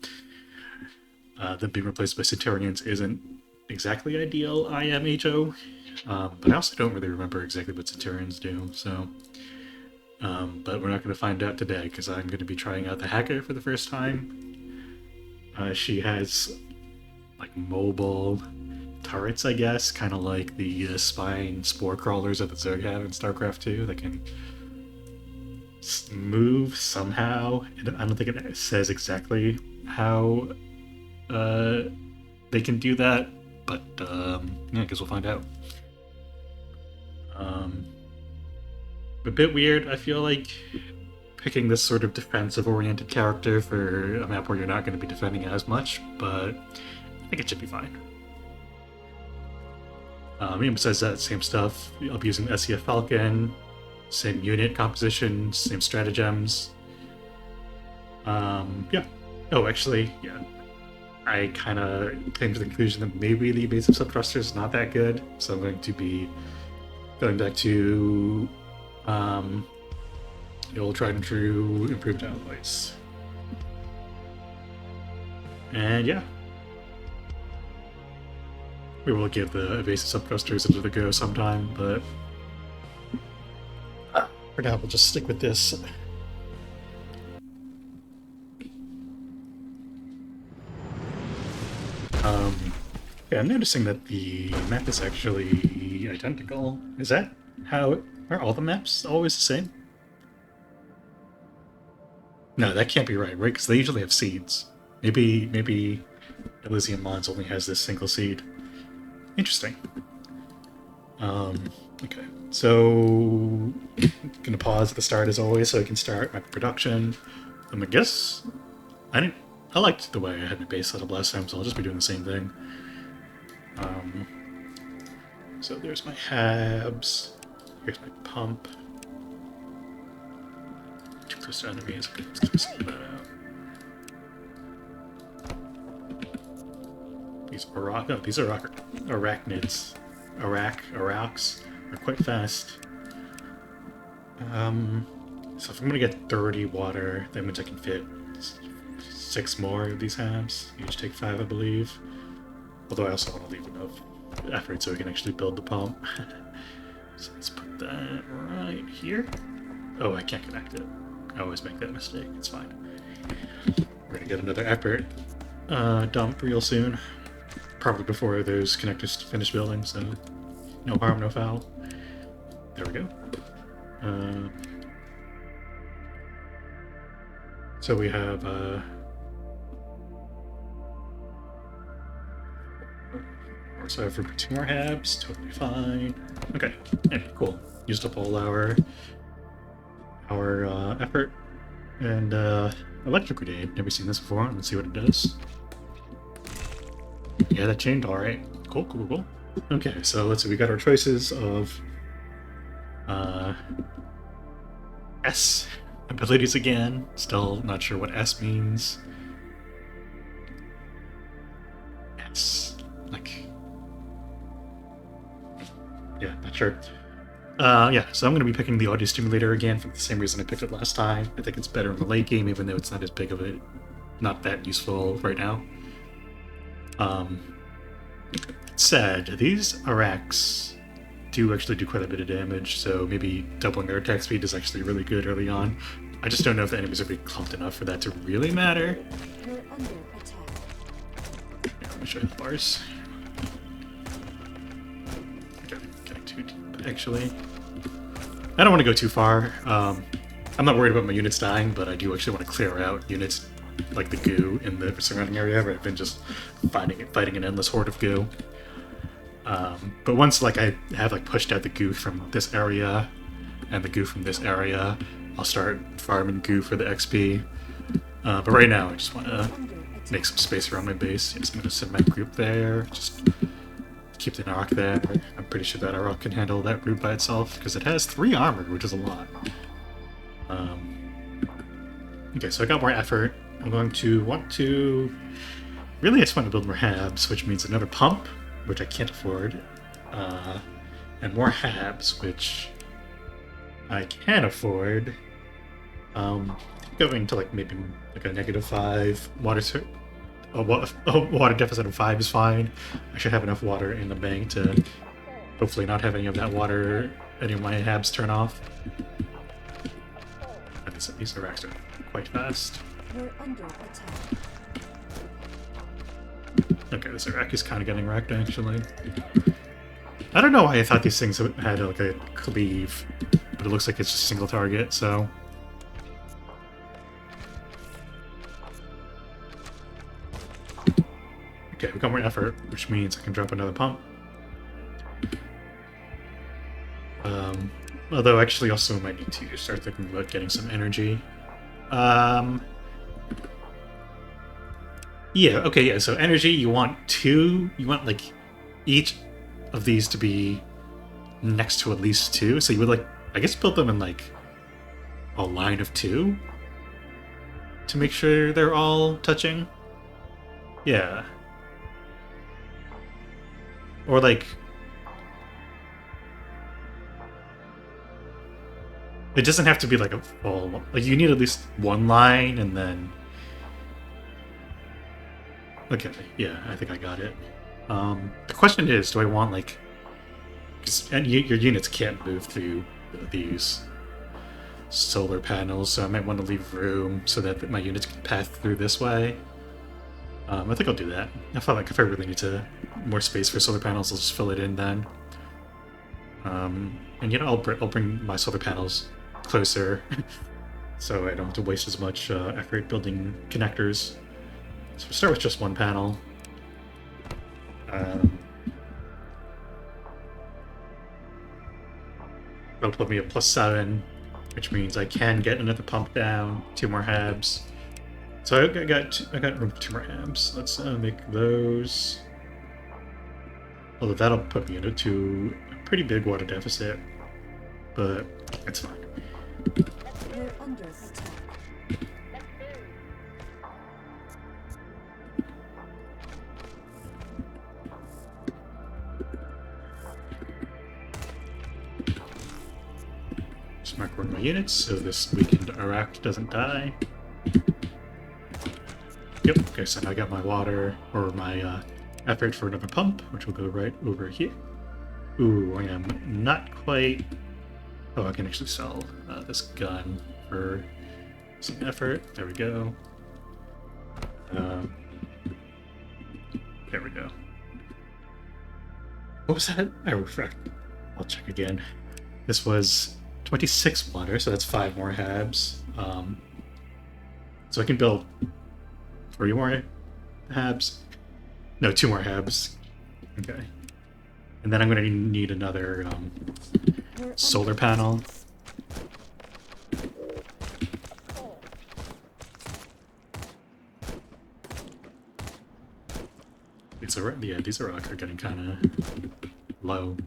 them being replaced by Centurions isn't exactly ideal IMHO. But I also don't really remember exactly what Centurions do, so... but we're not going to find out today, because I'm going to be trying out the Hacker for the first time. She has, like, mobile turrets, I guess, kind of like the spine spore crawlers that the Zerg have in StarCraft 2 that can move somehow. I don't think it says exactly how they can do that, but yeah, I guess we'll find out. A bit weird, I feel like, picking this sort of defensive-oriented character for a map where you're not going to be defending as much, but I think it should be fine. Besides that, same stuff. I'll be using the SCF Falcon, same unit composition, same stratagems. Yeah. Oh, actually, yeah. I kind of came to the conclusion that maybe the evasive subthruster is not that good, so I'm going to be going back to the old tried and true improved alloys. And yeah. We will give the evasive subthrusters another go sometime, but for now we'll just stick with this. Yeah, I'm noticing that the map is actually identical. Is that how... Are all the maps always the same? No, that can't be right? Because they usually have seeds. Maybe Elysium Mons only has this single seed. Interesting. Okay, so I'm gonna pause at the start as always so I can start my production. I guess I liked the way I had my base set up last time, so I'll just be doing the same thing. So there's my habs. Here's my pump. Too close to enemies. Okay, let's go split that out. These are arachnids. Arachs are quite fast. So if I'm gonna get 30 water, that means I can fit 6 more of these habs. Each take 5, I believe. Although I also want to leave enough effort so we can actually build the pump. So let's put that right here. Oh, I can't connect it. I always make that mistake. It's fine. We're gonna get another effort dump real soon. Probably before those connectors finish building, so no harm, no foul. There we go. So we have So for 2 more habs, totally fine. Okay, yeah, cool. Used up all our effort. And electric grenade. Never seen this before. Let's see what it does. Yeah, that chained alright. Cool, cool, cool. Okay, so let's see. We got our choices of S abilities again. Still not sure what S means. S. Like. Yeah, not sure. Yeah, so I'm going to be picking the audio stimulator again for the same reason I picked it last time. I think it's better in the late game, even though it's not as big of a, not that useful right now. Said these Iraqs do actually do quite a bit of damage, so maybe doubling their attack speed is actually really good early on. I just don't know if the enemies are being clumped enough for that to really matter. We're under attack. Yeah, let me show you the bars. Okay, getting too deep, actually. I don't want to go too far. I'm not worried about my units dying, but I do actually want to clear out units like the goo in the surrounding area rather than just fighting an endless horde of goo. But once like I have like pushed out the goo from this area and the goo from this area, I'll start farming goo for the XP. But right now I just want to make some space around my base. Yes, I'm going to send my group there. Just keep the Narok there. I'm pretty sure that Narok can handle that group by itself because it has 3 armor, which is a lot. Okay, so I got more effort. I'm going to want to... Really, I just want to build more habs, which means another pump, which I can't afford, and more habs, which I can afford. Going to like maybe like a -5 water. A water deficit of 5 is fine. I should have enough water in the bank to hopefully not have any of my habs turn off. These Iraqs are quite fast. We're under attack. Okay, this Iraq is kind of getting wrecked, actually. I don't know why I thought these things had like a cleave, but it looks like it's just a single target, so... Okay, we got more effort, which means I can drop another pump. Although, actually, also might need to start thinking about getting some energy. Yeah, okay, yeah, so energy, you want like, each of these to be next to at least 2, so you would, like, I guess build them in, like, a line of 2 to make sure they're all touching. Yeah. Or, like... It doesn't have to be like a full... Like, you need at least 1 line, and then... Okay, yeah, I think I got it. The question is, do I want, like... Because your units can't move through these solar panels, so I might want to leave room so that my units can pass through this way. I think I'll do that. I feel like if I really need more space for solar panels, I'll just fill it in then. And you know, I'll bring my solar panels closer, so I don't have to waste as much effort building connectors. So we'll start with just 1 panel. That'll put me at +7, which means I can get another pump down, 2 more habs. So I got room for 2 more habs. Let's make those. Although that'll put me into a pretty big water deficit, but it's fine. We're under attack. Just mark one of my units so this weakened Iraq doesn't die. Yep, okay, so now I got my water, or my effort for another pump, which will go right over here. Ooh, I am not quite... Oh, I can actually sell this gun for some effort. There we go. There we go. What was that? I'll check again. This was 26 water, so that's 5 more habs. So I can build 3 more habs. No, 2 more habs. Okay. And then I'm going to need another We're solar under panel. attack. These are getting kind of low.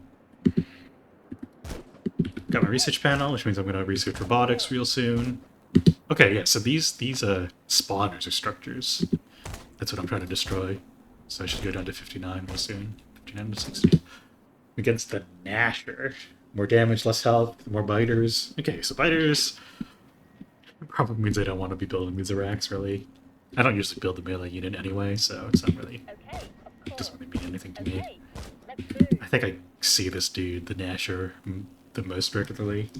Got my research panel, which means I'm going to research robotics real soon. Okay, yeah, so these spawners are structures. That's what I'm trying to destroy. So I should go down to 59 real soon. 59 to 60. Against the Gnasher. More damage, less health, more biters. Okay, so biters probably means I don't want to be building these racks, really. I don't usually build the melee unit anyway, so it's not really... It doesn't really mean anything to me. I think I see this dude, the Gnasher, the most regularly.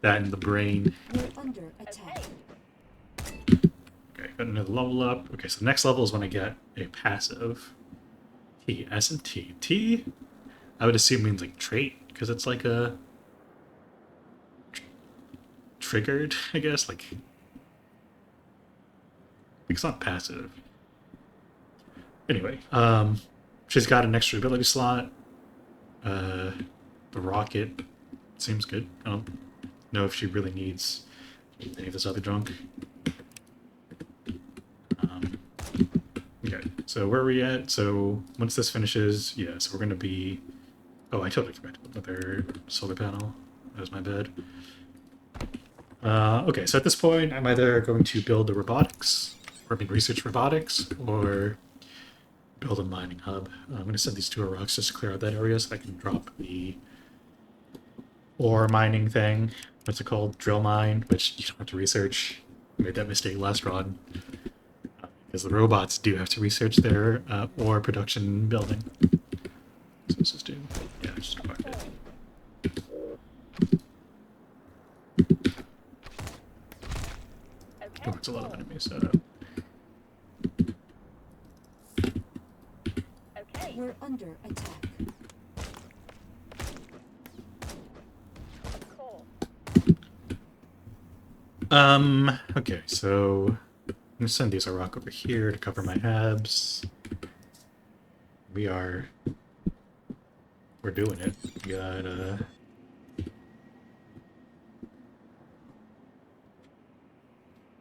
That and the brain. We're under attack. Okay, got another level up. Okay, so the next level is when I get a passive. T, S, and T. T, I would assume means like trait, because it's like a... triggered, I guess, like... It's not passive. Anyway, she's got an extra ability slot. The rocket seems good. I don't know if she really needs any of this other junk. Okay, so where are we at? So once this finishes, yeah, so we're gonna be... Oh, I totally forgot to put another solar panel. That was my bad. Okay, so at this point, I'm either going to build the robotics, or research robotics, or build a mining hub. I'm going to send these 2 rocks just to clear out that area so I can drop the ore mining thing. What's it called? Drill mine, which you don't have to research. I made that mistake last run. Because the robots do have to research their ore production building. So let's just do... Yeah, just mark it. Oh, it's a lot of enemies. We're under attack. Okay, so I'm gonna send these a rock over here to cover my habs. We're doing it. We got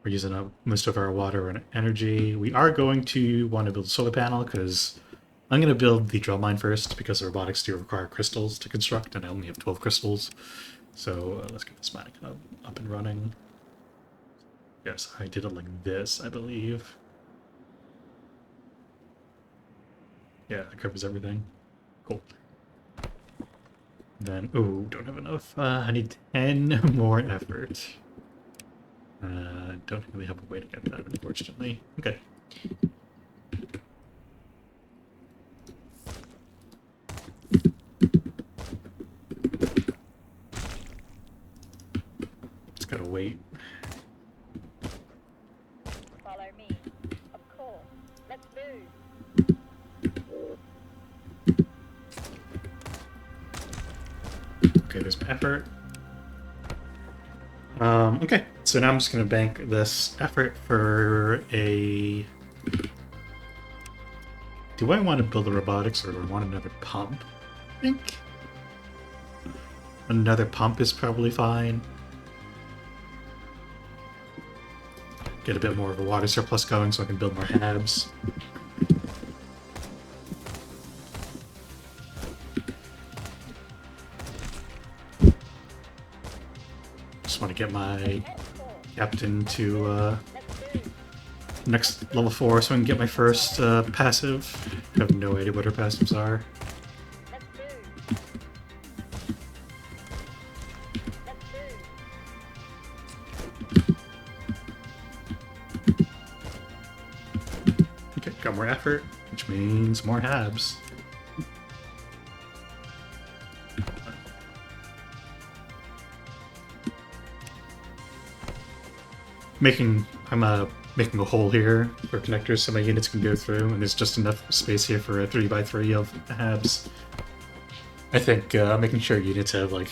we're using up most of our water and energy. We are going to want to build a solar panel because I'm going to build the drill mine first because the robotics do require crystals to construct, and I only have 12 crystals. So let's get this mining hub up and running. Yes, I did it like this, I believe. Yeah, that covers everything. Cool. Then, ooh, don't have enough. I need 10 more effort. Don't really have a way to get that, unfortunately. Okay. Just gotta wait. Follow me. Of course. Let's move. Okay, there's my effort. Okay, so now I'm just gonna bank this effort for a... Do I want to build a robotics or do I want another pump? I think another pump is probably fine. Get a bit more of a water surplus going so I can build more habs. Just want to get my captain to next level 4 so I can get my first passive. I have no idea what her passives are. Okay, got more effort, which means more habs. I'm making a hole here for connectors so my units can go through, and there's just enough space here for a 3x3 of habs. I think making sure units have like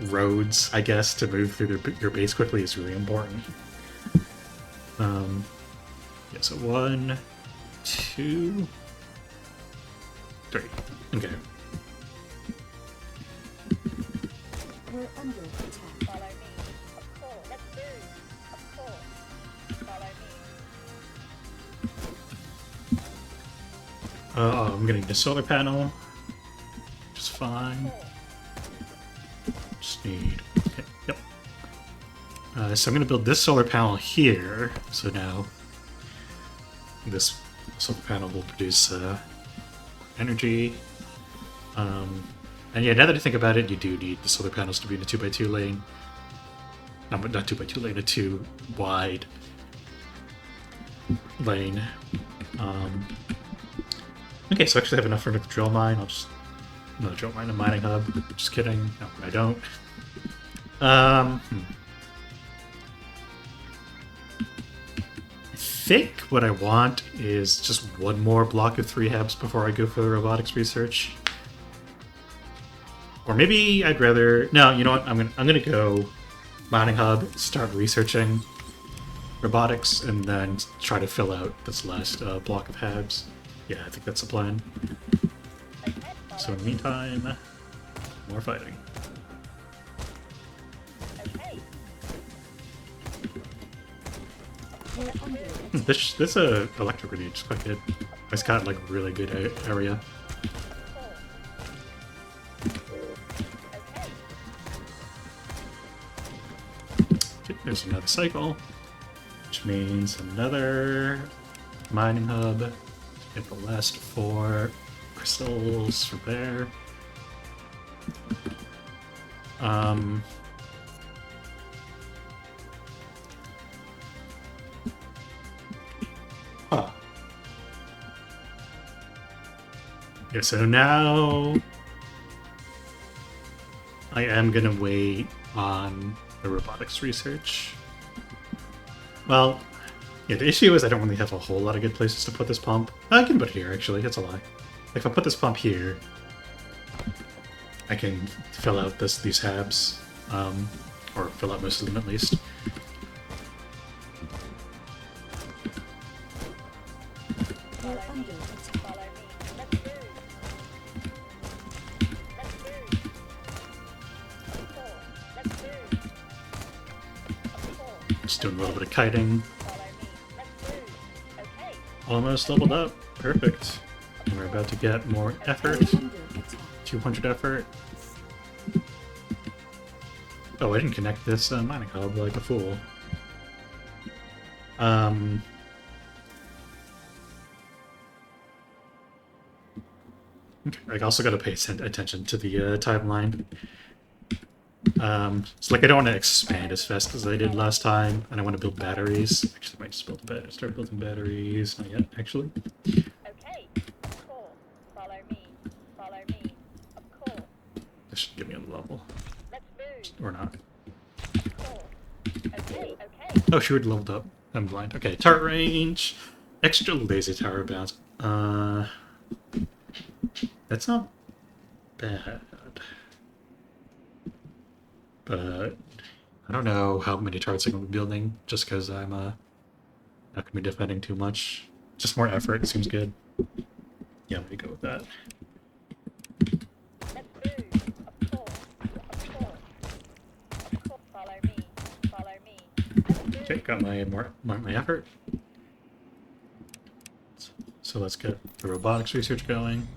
roads, I guess, to move through your base quickly is really important. Yeah, so 1, 2, 3. Okay. We're under attack. Follow me. Of course. Let's move. Of course. Follow me. Oh, I'm getting the solar panel. Which is fine. Just need... Okay, yep. So I'm going to build this solar panel here. So now this solar panel will produce energy. And yeah, now that I think about it, you do need the solar panels to be in a 2x2 lane. No, but not 2x2 lane, a 2 wide lane. Okay, so I actually have enough for the drill mine. I'll just... Another drill mine, a mining hub. Just kidding. No, I don't. I think what I want is just one more block of 3 hubs before I go for robotics research. Or maybe I'd rather... No, you know what? I'm gonna go mining hub, start researching robotics, and then try to fill out this last block of hubs. Yeah, I think that's the plan. So in the meantime, more fighting. Okay. We're under attack. This electric grenade is quite good. It's got like really good area. Okay, there's another cycle, which means another mining hub. Get the last 4 crystals from there. Huh. Yeah, so now I am gonna wait on the robotics research. Well, yeah, the issue is I don't really have a whole lot of good places to put this pump. I can put it here, actually. That's a lie. If I put this pump here, I can fill out these habs, or fill out most of them at least. We're under attack. Follow me. Let's move. Let's move. Of course. Let's move. Of course. Just doing a little bit of kiting. Follow me. Let's move. Okay. Almost leveled up. Perfect. And we're about to get more effort. We're under attack. 200 effort. Oh, I didn't connect this mining hub like a fool. Okay, I also got to pay attention to the timeline. It's like I don't want to expand as fast as I did last time, and I want to build batteries. Actually, I might just start building batteries. Not yet, actually. Okay. Of course. Follow me. Follow me. Of course. This should get me on the level. Let's move. Or not. Of course. Okay. Okay. Oh, she would leveled up. I'm blind. Okay, turret range. Extra laser tower bounce. That's not bad. But I don't know how many turrets I'm going to be building just because I'm not going to be defending too much. Just more effort seems good. Yeah, I'm going to go with that. Let's move. Of course. Of course. Of course. Follow me. Follow me. Let's move. Okay, got my effort. So let's get the robotics research going.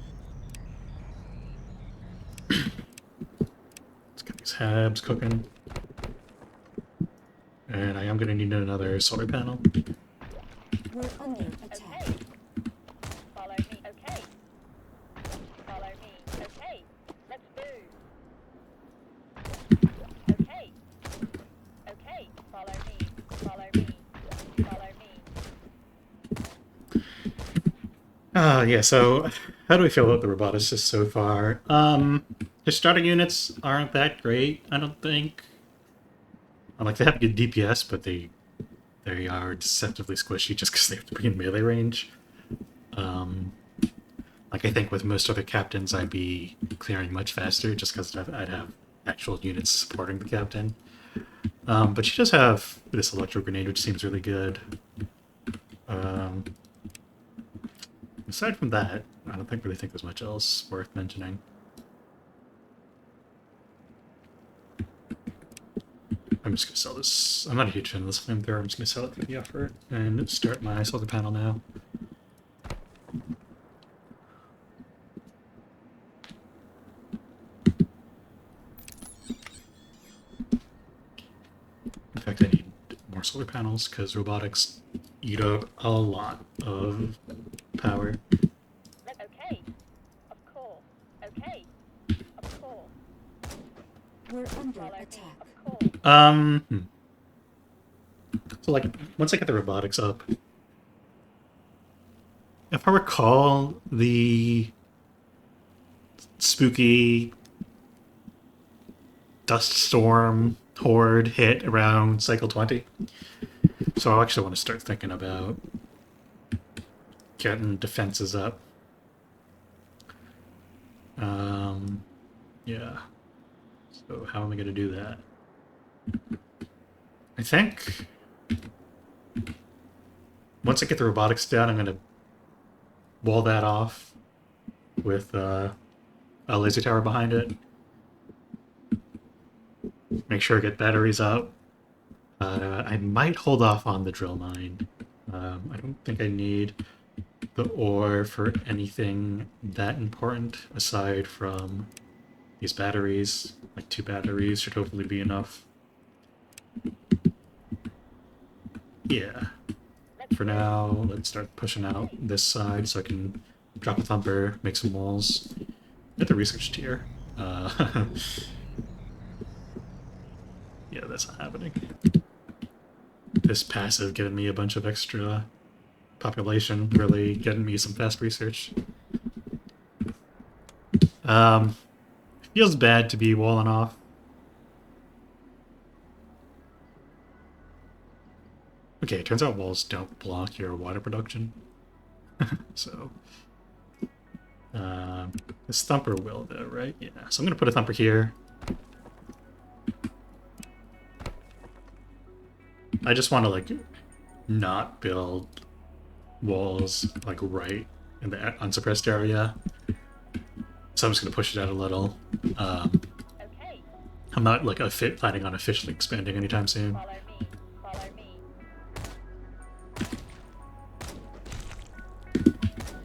Let's get these habs cooking. And I am going to need another solar panel. We're under attack. Okay. Follow me. Okay. Follow me. Okay. Let's move. Okay. Okay. Follow me. Follow me. Follow me. Yeah, so how do we feel about the roboticists so far? Their starting units aren't that great, I don't think. Like, they have good DPS, but they are deceptively squishy just because they have to be in melee range. Like, I think with most other captains, I'd be clearing much faster just because I'd have actual units supporting the captain. But she does have this electro grenade, which seems really good. Aside from that, I don't really think there's much else worth mentioning. I'm just gonna sell this. I'm not a huge fan of this flamethrower. I'm just gonna sell it for the effort and start my solar panel now. In fact, I need more solar panels because robotics eat up a lot of power. Okay. Of course. Okay. Of course. We're under Follow me. attack. Of course. So like, once I get the robotics up, if I recall, the spooky dust storm horde hit around cycle 20. So I actually want to start thinking about getting defenses up. Yeah. So how am I going to do that? I think once I get the robotics down, I'm going to wall that off with a laser tower behind it. Make sure I get batteries up. I might hold off on the drill mine. I don't think I need the ore for anything that important aside from these batteries. Like 2 batteries should hopefully be enough. Yeah. For now, let's start pushing out this side so I can drop a thumper, make some walls. Get the research tier. Yeah, that's not happening. This passive giving me a bunch of extra population, really getting me some fast research. Feels bad to be walling off. Okay, it turns out walls don't block your water production. So, this thumper will though, right? Yeah, so I'm gonna put a thumper here. I just want to like not build walls like right in the unsuppressed area. So I'm just gonna push it out a little. Okay. I'm not like planning on officially expanding anytime soon. Follow me. Follow me.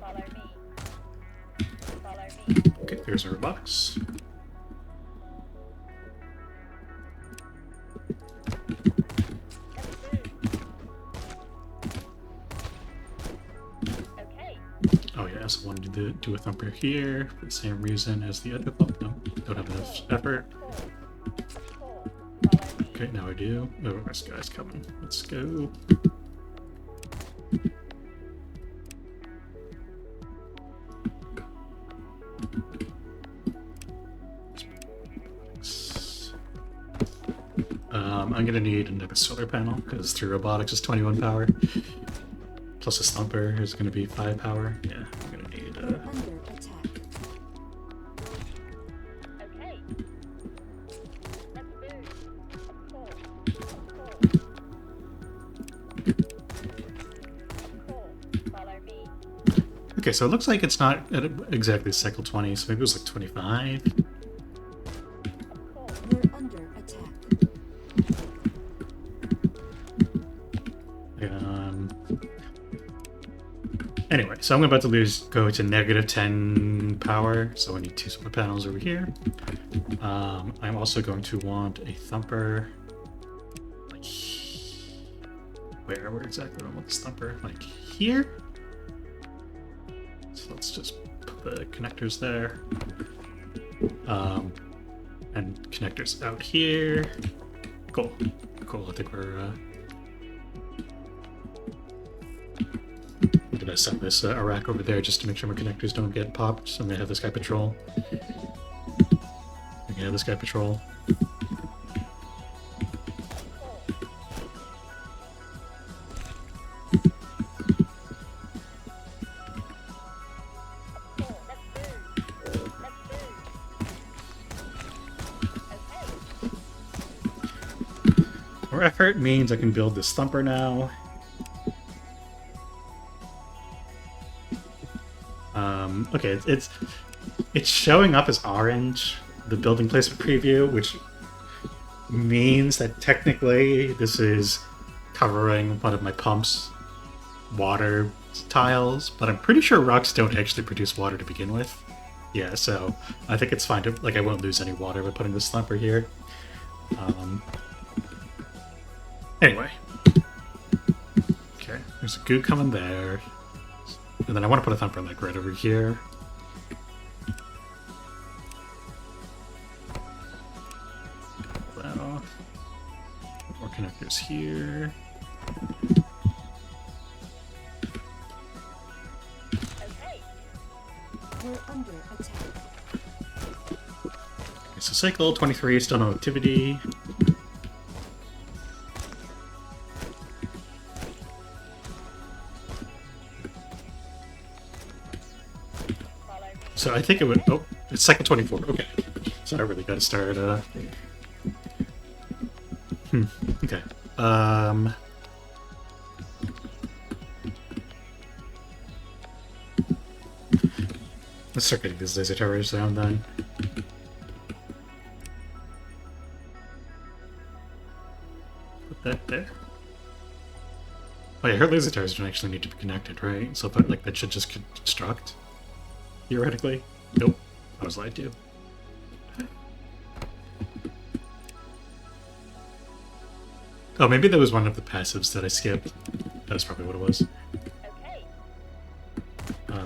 Follow me. Follow me. Okay, there's our box. Okay. Oh yeah, so I wanted to do a thumper here for the same reason as the other thump. No, don't have enough effort. Follow me. Okay, now I do. Oh, this guy's coming. Let's go. I'm gonna need another solar panel because 3 robotics is 21 power. Plus this thumper is gonna be 5 power. Yeah, I'm gonna need. We're under attack. Okay. Let's move. Of course. Of course. Follow me. Okay, so it looks like it's not at exactly cycle 20, so maybe it was like 25. Of course. We're under attack. Anyway, so I'm about to go to negative 10 power, so I need 2 solar panels over here. I'm also going to want a thumper. Like, where exactly do I want this thumper? Like here? So let's just put the connectors there. And connectors out here. Cool. Cool, I think we're I'm gonna set this a rack over there just to make sure my connectors don't get popped. So I'm gonna have this guy patrol. I'm gonna have this guy patrol. More effort means I can build this thumper now. Okay, it's showing up as orange, the building placement preview, which means that technically this is covering one of my pumps water tiles, but I'm pretty sure rocks don't actually produce water to begin with. Yeah, so I think it's fine to, like, I won't lose any water by putting this thumper here. Anyway. Okay, there's a goo coming there. And then I want to put a thumper, like, right over here. Well, more connectors here. Okay. We're under attack. Okay, so cycle 23, still no activity. Follow me. So I think it would. Oh, it's cycle 24. Okay. So I really gotta start. Okay. Let's start getting these laser towers down then. Put that there. Oh yeah, her laser towers don't actually need to be connected, right? So if like that should just construct. Theoretically. Nope. I was lied to. Oh, maybe that was one of the passives that I skipped. That's probably what it was. Okay.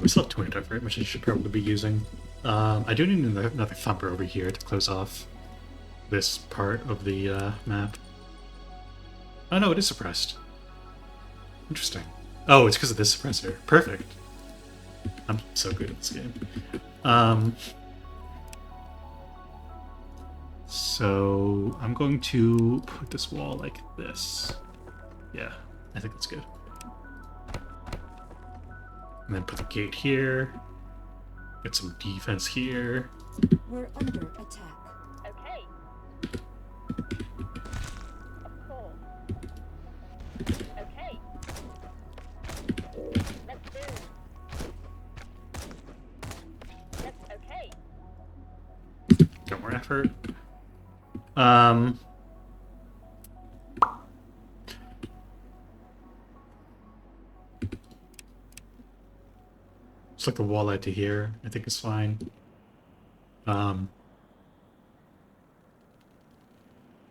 We still have 200 effort, which I should probably be using. I do need another thumper over here to close off this part of the map. Oh no, it is suppressed. Interesting. Oh, it's because of this suppressor. Perfect. I'm so good at this game. So I'm going to put this wall like this. Yeah, I think that's good. And then put the gate here. Get some defense here. We're under attack. Okay. Of course. Okay. Let's do. That's okay. Got more effort. It's like the wall out to here. I think is fine. You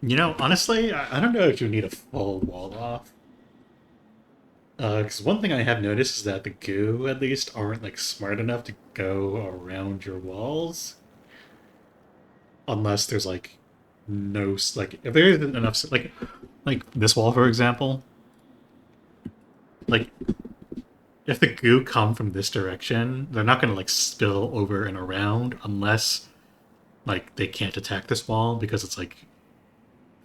know, honestly, I don't know if you need a full wall off. Because one thing I have noticed is that the goo, at least, aren't like smart enough to go around your walls. Unless there's like no like if there isn't enough like this wall for example. Like if the goo come from this direction, they're not gonna like spill over and around unless like they can't attack this wall because it's like,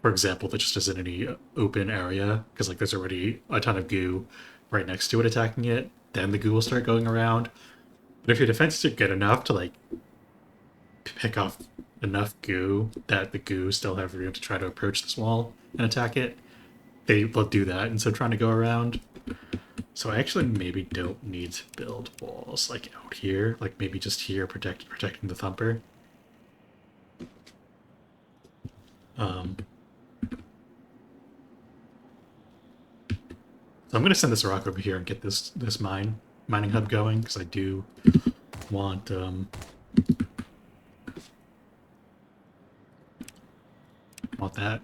for example, if it just isn't any open area because like there's already a ton of goo right next to it attacking it, then the goo will start going around. But if your defenses are good enough to like pick off enough goo that the goo still have room to try to approach this wall and attack it, they will do that instead of trying to go around. So I actually maybe don't need to build walls like out here, like maybe just here protecting the thumper. So I'm gonna send this rock over here and get this mining hub going because I do want that.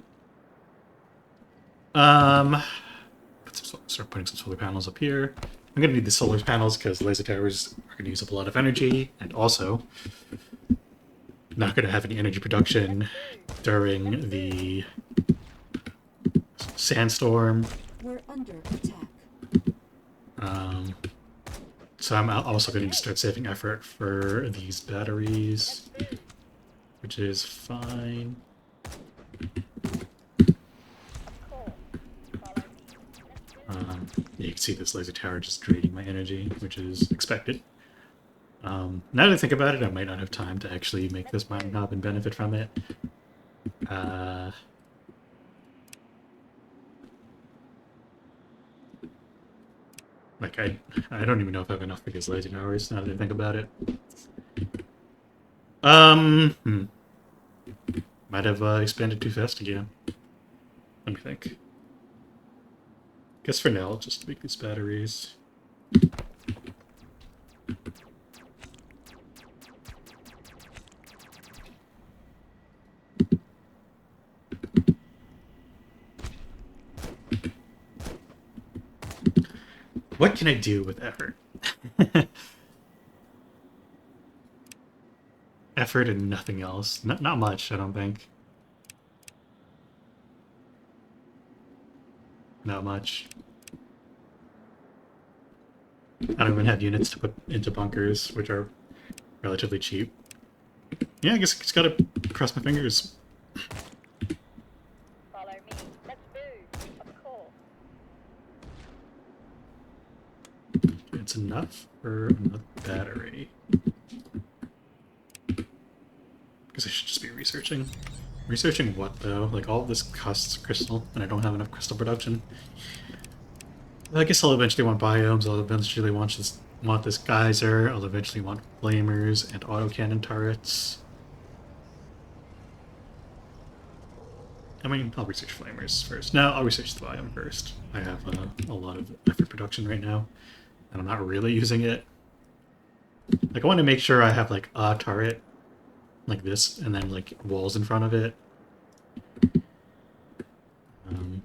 Start putting some solar panels up here. I'm gonna need the solar panels because laser towers are gonna use up a lot of energy, and also not gonna have any energy production during the sandstorm. We're under attack. So I'm also going to start saving effort for these batteries, which is fine. Yeah, you can see this laser tower just draining my energy, which is expected. Now that I think about it, I might not have time to actually make this mining hub and benefit from it. Like, I don't even know if I have enough for these lazy towers now that I think about it. Hmm. Might have expanded too fast again. Let me think. Guess for now, I'll just make these batteries. What can I do with effort? Effort and nothing else. Not much, I don't think. Not much. I don't even have units to put into bunkers, which are relatively cheap. Yeah, I guess I just gotta cross my fingers. Follow me. Let's move. Of course. It's enough for another battery. Because I should just be researching. Researching what, though? Like, all of this costs crystal, and I don't have enough crystal production. I guess I'll eventually want biomes, I'll eventually want this geyser, I'll eventually want flamers and autocannon turrets. I mean, I'll research flamers first. No, I'll research the biome first. I have a lot of effort production right now, and I'm not really using it. Like, I want to make sure I have, like, a turret, like this, and then, like, walls in front of it.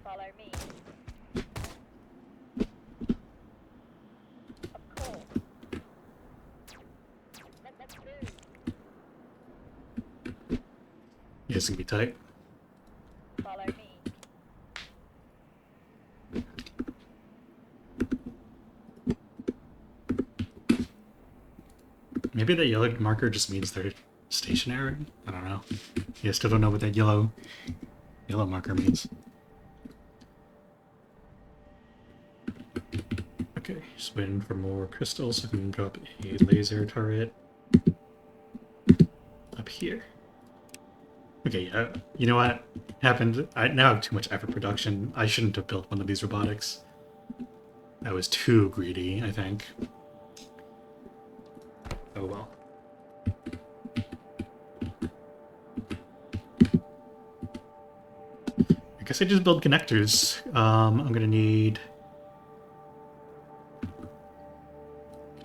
Follow me. Of course. Let's move. Yeah, it's gonna be tight. Follow me. Maybe that yellow marker just means they're stationary? I don't know. Yeah, I still don't know what that yellow marker means. Okay, just waiting for more crystals so we can drop a laser turret up here. Okay, you know what happened? I now have too much effort production. I shouldn't have built one of these robotics. I was too greedy, I think. Oh well. I guess I just build connectors. I'm gonna need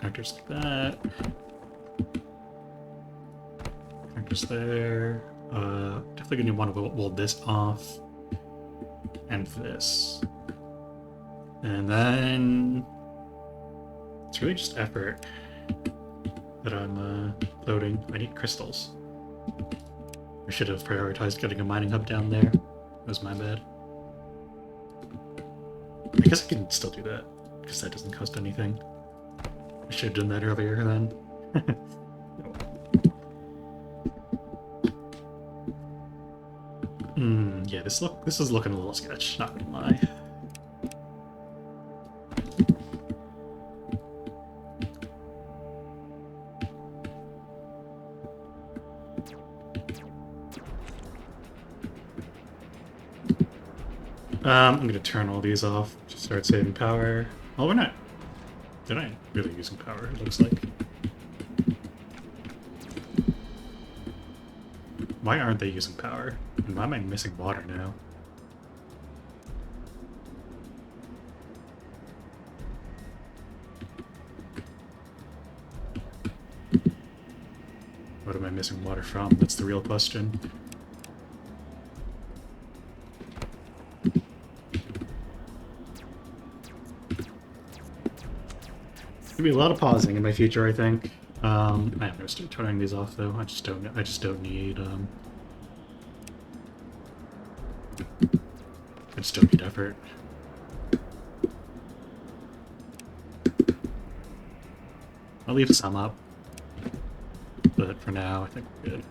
connectors like that. Connectors there. Definitely gonna want to wall this off. And this. And then it's really just effort that I'm loading. I need crystals. I should have prioritized getting a mining hub down there. That was my bad. I guess I can still do that, because that doesn't cost anything. I should have done that earlier then. Yeah, this is looking a little sketch, not gonna lie. I'm gonna turn all these off to start saving power. Oh, we're not. They're not really using power, it looks like. Why aren't they using power? And why am I missing water now? What am I missing water from? That's the real question. There'll be a lot of pausing in my future, I think. I am gonna start turning these off though. I just don't need effort. I'll leave some up. But for now I think we're good.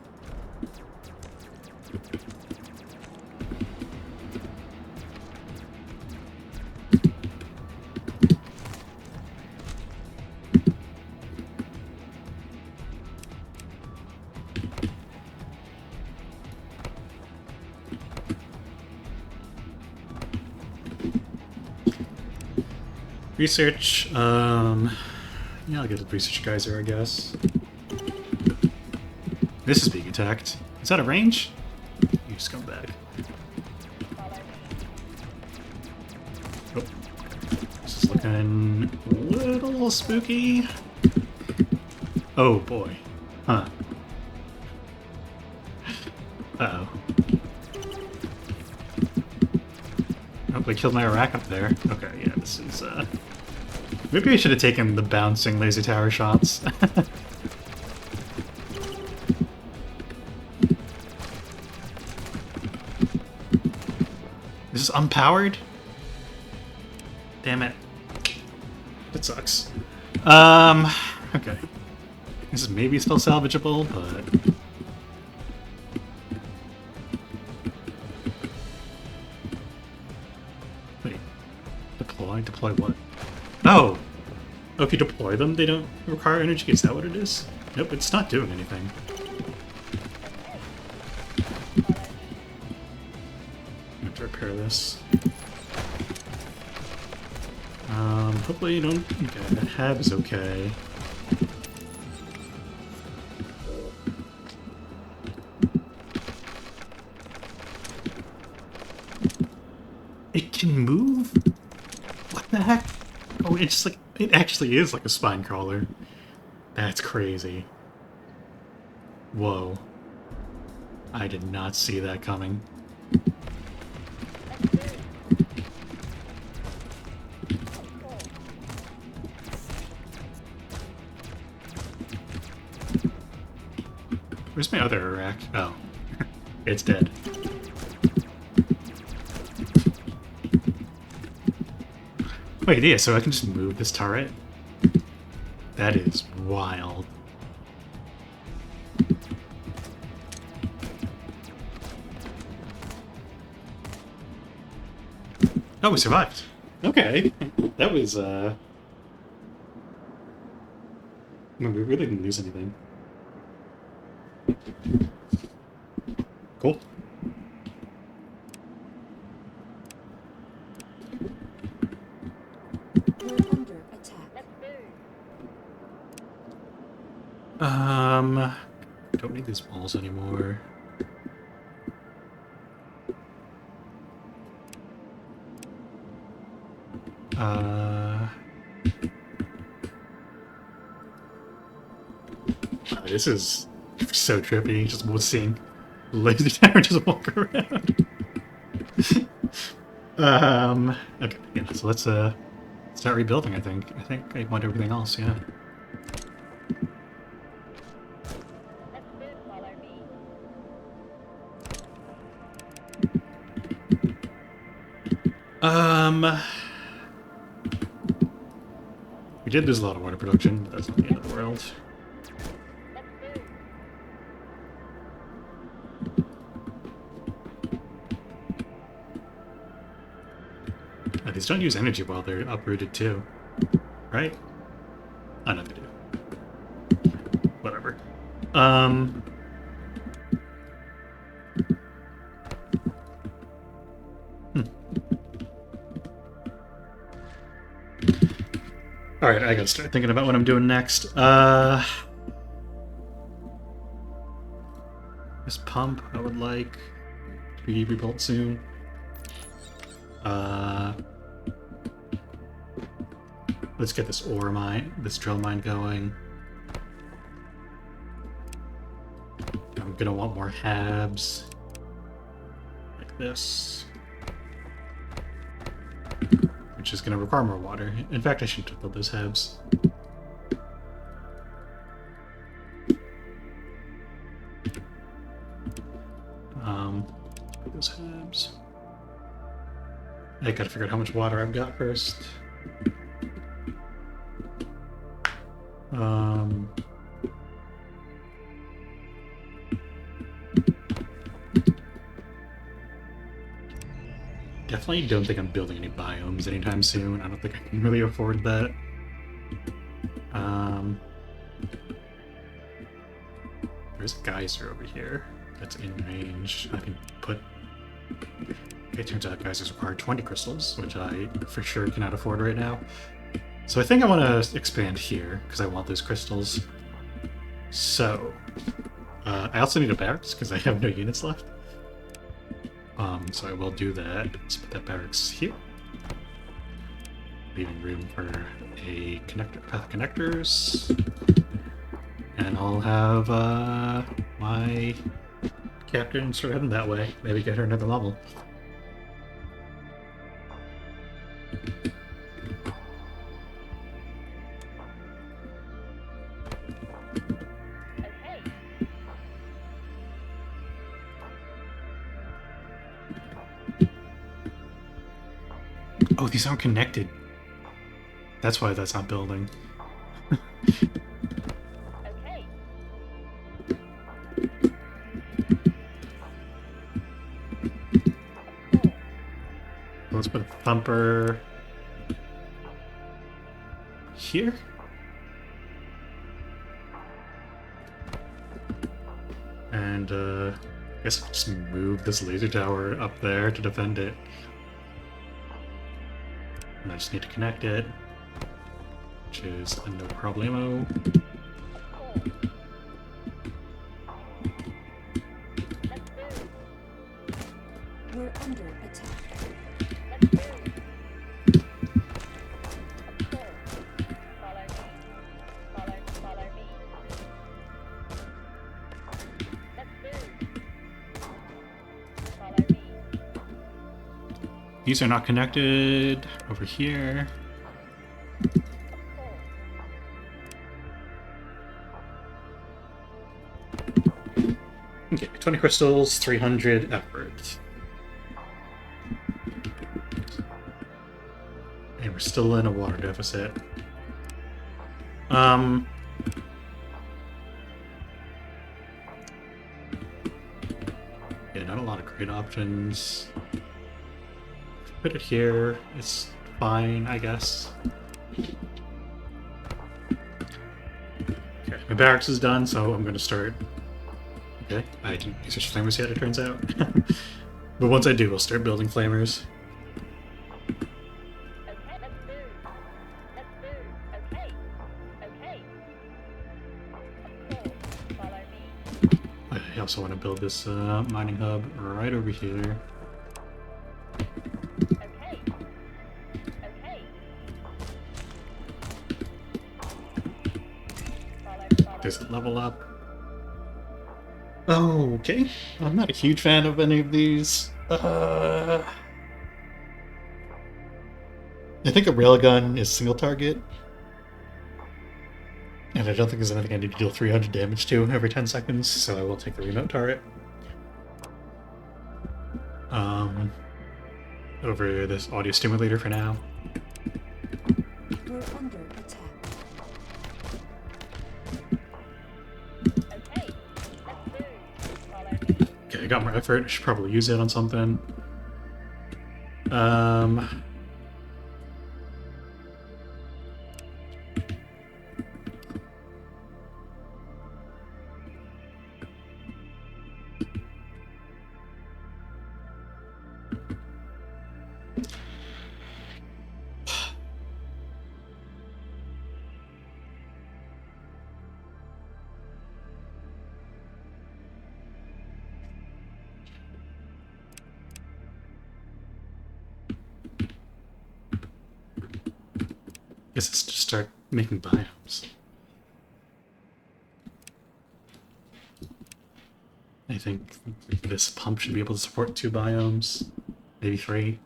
Research. Yeah, I'll get the research geyser, I guess. This is being attacked. Is that a range? You scumbag. Follow me. Oh. This is looking a little spooky. Oh boy. Huh. Uh-oh. Oh, they killed my Iraq up there. Okay, yeah, this is, maybe I should have taken the bouncing laser tower shots. This is unpowered? Damn it. That sucks. Okay. This is maybe still salvageable, but... Wait. Deploy? Deploy what? Oh! Oh, if you deploy them, they don't require energy? Is that what it is? Nope, it's not doing anything. I have to repair this. Hopefully you don't... Okay, that hab is okay. It can move? What the heck? Oh, it's like... It actually is like a spine crawler. That's crazy. Whoa. I did not see that coming. Where's my other Iraq? Oh. It's dead. Wait, yeah, so I can just move this turret? That is wild. Oh, we survived. Okay. That was, I mean, we really didn't lose anything. Cool. We're under attack. Let's move. Don't need these walls anymore. This is so trippy, just seeing laser tower just walk around. Okay, yeah, so let's start rebuilding, I think. I think I want everything else, yeah. Let's move. Follow me. We did lose a lot of water production, but that's not the end of the world. Let's move. These don't use energy while they're uprooted too, right? I know they do. Whatever. Alright, I gotta start thinking about what I'm doing next. This pump I would like to be rebuilt soon. Let's get this ore mine, this drill mine going. I'm gonna want more habs. Like this. Which is gonna require more water. In fact, I should build those habs. Those habs. I gotta figure out how much water I've got first. Definitely don't think I'm building any biomes anytime soon. I don't think I can really afford that. There's a geyser over here that's in range. I can put... It turns out geysers require 20 crystals, which I for sure cannot afford right now. So I think I want to expand here because I want those crystals. So I also need a barracks because I have no units left. So I will do that. Let's put that barracks here, leaving room for a connector, path of connectors, and I'll have my captain start heading that way. Maybe get her another level. Okay. Oh, these aren't connected. That's why that's not building. Okay. Let's put a thumper here. And I guess I'll just move this laser tower up there to defend it. And I just need to connect it, which is a no problemo. We're under attack. Follow me. Follow me. These are not connected over here. Okay, 20 crystals, 300 effort. And we're still in a water deficit. Yeah, not a lot of great options. Put it here. It's fine, I guess. Okay, my barracks is done, so I'm going to start. Okay, I didn't use such flamers yet, it turns out. But once I do, I'll start building flamers. Okay, let's move. Let's move. Okay. Okay. Of course. Follow me. I also want to build this mining hub right over here. Okay. Okay. Follow Does it level up? Oh, okay. I'm not a huge fan of any of these. I think a railgun is single target. And I don't think there's anything I need to deal 300 damage to every 10 seconds, so I will take the remote turret. Over this audio stimulator for now. We're under attack. Okay. Let's move. Follow me. Okay, I got more effort. I should probably use it on something. Guess it's to start making biomes. I think this pump should be able to support 2 biomes, maybe 3.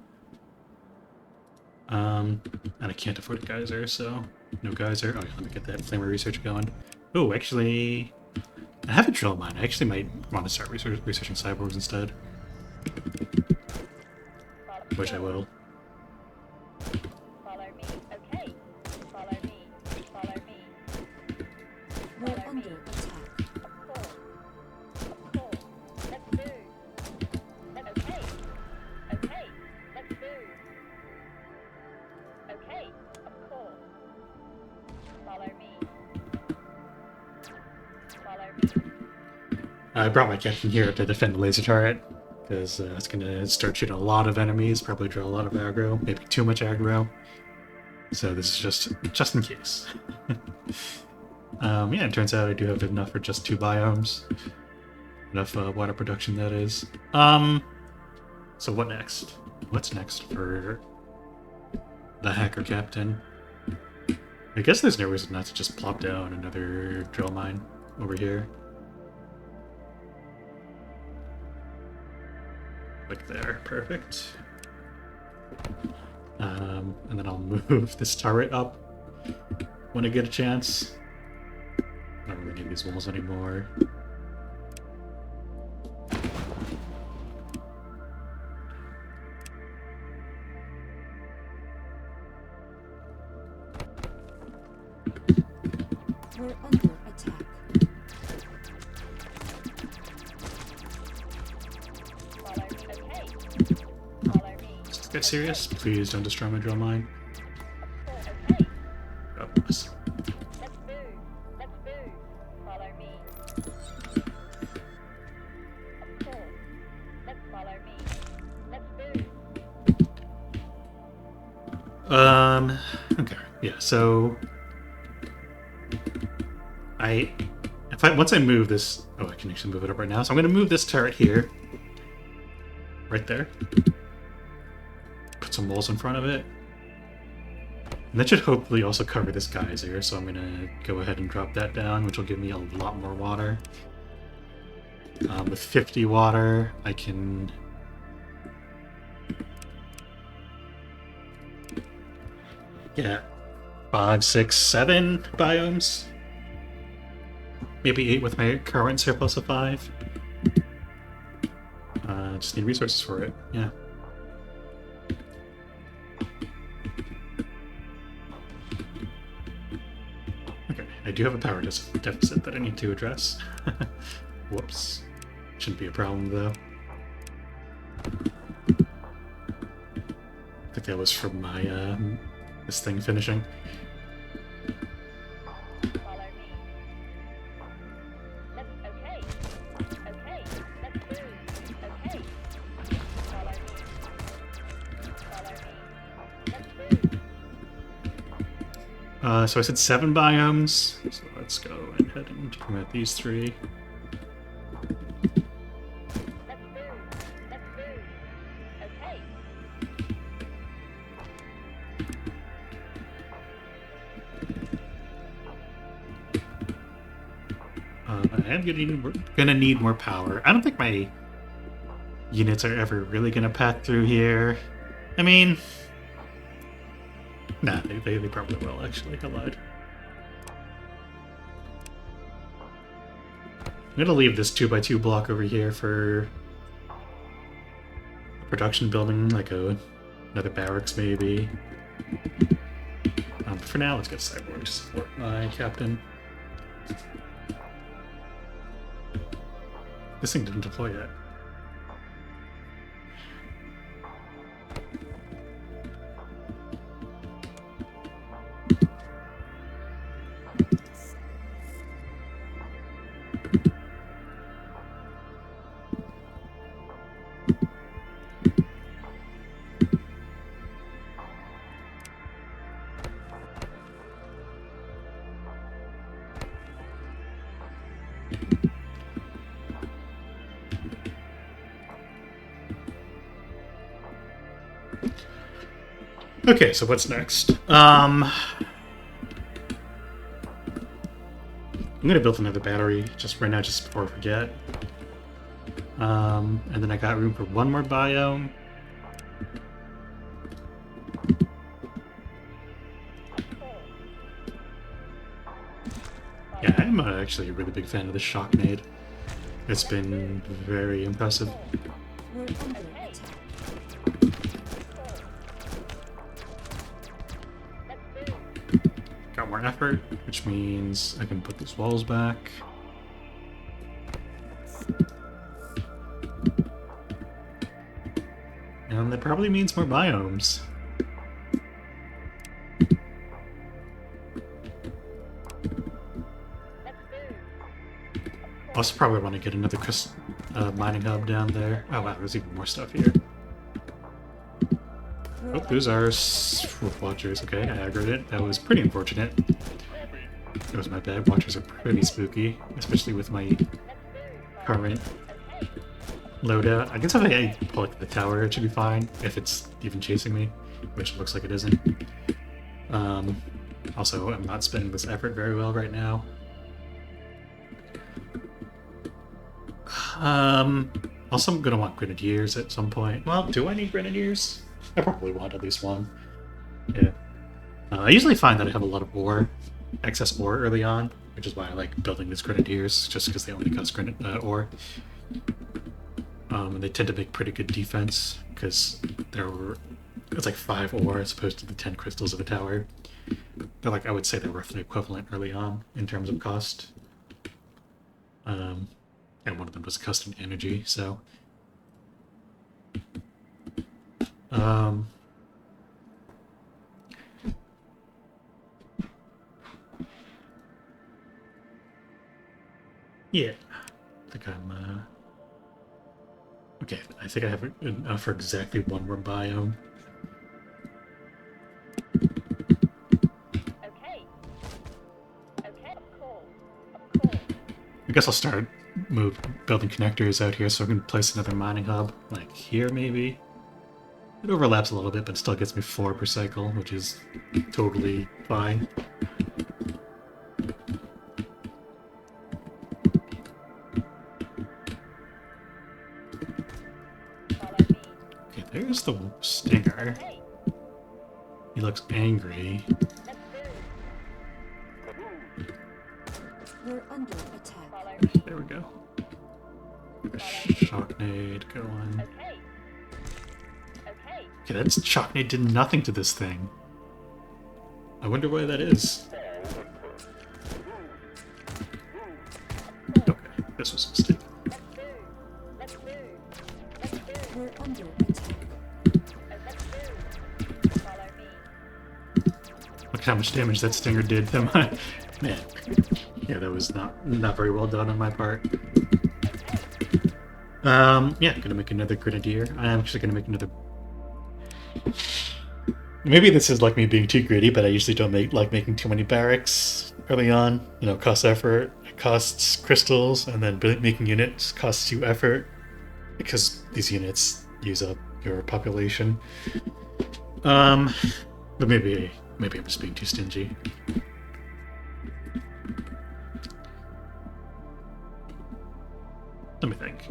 And I can't afford a geyser, so no geyser. Okay, let me get that flamer research going. Oh, actually, I have a drill mine. I actually might want to start researching cyborgs instead, which I will. Follow me. Okay. Follow me. Follow me. We're Follow me. under attack. Of course. Of course. Let's move. Okay. Okay. Let's move. Okay. Of course. Follow me. Follow me. I brought my captain here to defend the laser turret, because it's going to start shooting a lot of enemies, probably draw a lot of aggro, maybe too much aggro. So this is just in case. Yeah, it turns out I do have enough for just 2 biomes. Enough water production, that is. So what next? What's next for the hacker captain? I guess there's no reason not to just plop down another drill mine over here. Like there, perfect. And then I'll move this turret up when I get a chance. I don't really need these walls anymore. We're under attack. Follow me. Okay. Follow me. Just get serious. Please don't destroy my drill mine. Okay. Oh, yes. Let's move. Let's move. Follow me. Of course. Let's follow me. Let's move. Okay. Yeah, so once I move this, oh, I can actually move it up right now. So I'm going to move this turret here, right there. Put some walls in front of it, and that should hopefully also cover this geyser. So I'm going to go ahead and drop that down, which will give me a lot more water. With 50 water, I can get 5, 6, 7 biomes. Maybe 8 with my current surplus of 5. Just need resources for it, yeah. Okay, I do have a power deficit that I need to address. Whoops. Shouldn't be a problem, though. I think that was from my, this thing finishing. Follow me. Let's. Okay. Okay. Let's move. Okay. Follow me. Follow me. Let's move. So I said 7 biomes. So let's go ahead and commit these 3. Let's move. Let's move. Okay. I am gonna need more power. I don't think my units are ever really gonna pack through here. I mean, nah, they probably will, actually. I lied. I'm gonna leave this 2x2 block over here for a production building, like another barracks, maybe. But for now, let's get Cyborg to support my captain. This thing didn't deploy yet. Okay, so what's next? I'm gonna build another battery just right now, just before I forget. And then I got room for 1 more biome. Yeah, I'm actually a really big fan of the Shocknade. It's been very impressive. We're under attack. Got more effort, which means I can put these walls back. And that probably means more biomes. Also probably want to get another mining hub down there. Oh wow, there's even more stuff here. Oh, those are wolf watchers. Okay, I aggroed it. That was pretty unfortunate. That was my bad. Watchers are pretty spooky, especially with my current loadout. I guess if I pull like the tower, it should be fine. If it's even chasing me, which it looks like it isn't. Also, I'm not spending this effort very well right now. Also, I'm gonna want grenadiers at some point. Well, do I need grenadiers? I probably want at least one. Yeah. I usually find that I have a lot of ore, excess ore early on, which is why I like building these grenadiers, just because they only cost ore. And they tend to make pretty good defense, because it's like 5 ore as opposed to the 10 crystals of a tower. They're like, I would say they're roughly equivalent early on in terms of cost. And one of them was custom energy, so... yeah. I think I'm, okay, I think I have enough for exactly one more biome. Okay. Okay, cool. Cool. I guess I'll start building connectors out here so I can place another mining hub, like here maybe. It overlaps a little bit, but still gets me 4 per cycle, which is totally fine. Follow me. Okay, there's the stinger. Hey, He looks angry. let's move. We're under attack. Follow me. There we go. Shocknade going. Okay. Okay. Okay, that Shocknade did nothing to this thing. I wonder why that is. Okay, this was a mistake. Let's move. Let's move. Let's move. We're under attack. Let's move. Follow me. Look at how much damage that stinger did to my... Man. Yeah, that was not very well done on my part. Yeah, I'm gonna make another grenadier. I'm actually gonna make another... Maybe this is like me being too greedy, but I usually don't like making too many barracks early on. You know, costs effort, it costs crystals, and then making units costs you effort, because these units use up your population. But maybe I'm just being too stingy. Let me think.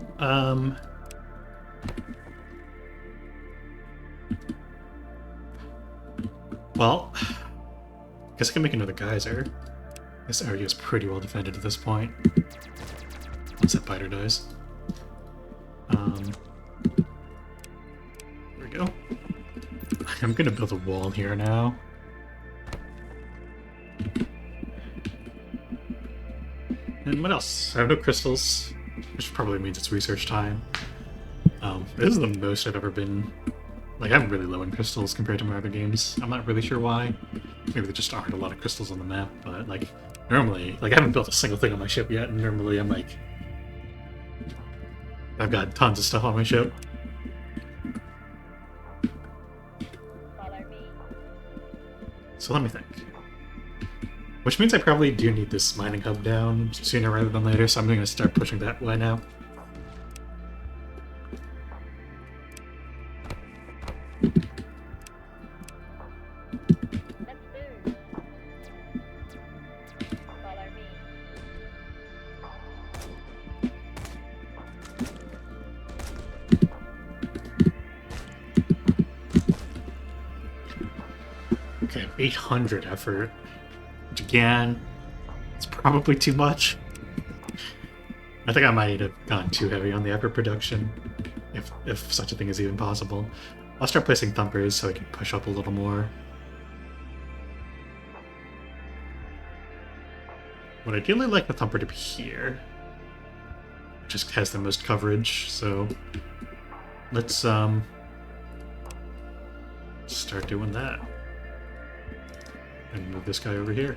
Well, I guess I can make another geyser. This area is pretty well defended at this point. Once that biter dies. There we go. I'm gonna build a wall here now. And what else? I have no crystals, which probably means it's research time. This is the most I've ever been. Like, I'm really low in crystals compared to my other games. I'm not really sure why. Maybe there just aren't a lot of crystals on the map, but, like, normally, like, I haven't built a single thing on my ship yet, and normally I'm, like... I've got tons of stuff on my ship. Follow me. So let me think. Which means I probably do need this mining hub down sooner rather than later, so I'm going to start pushing that way now. Let's move. Follow me. Okay, 800 effort. Which again, it's probably too much. I think I might have gone too heavy on the effort production, if such a thing is even possible. I'll start placing thumpers so I can push up a little more. Would ideally like the thumper to be here. It just has the most coverage, so let's start doing that. And move this guy over here.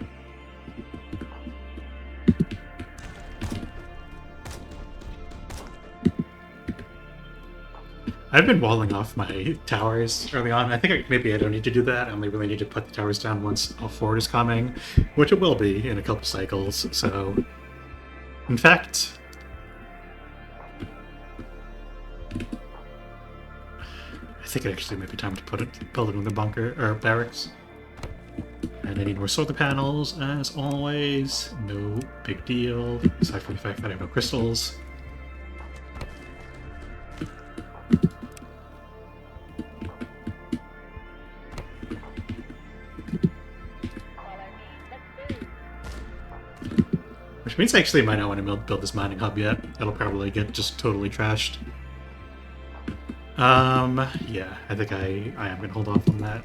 I I've been walling off my towers early on. I think maybe I don't need to do that. I only really need to put the towers down once a fort is coming, which it will be in a couple cycles. So, in fact, I think it actually might be time to build it in the bunker or barracks. And I need more solar panels, as always. No big deal, aside from the fact that I have no crystals. Which means I actually might not want to build this mining hub yet. It'll probably get just totally trashed. Yeah, I think I am gonna hold off on that.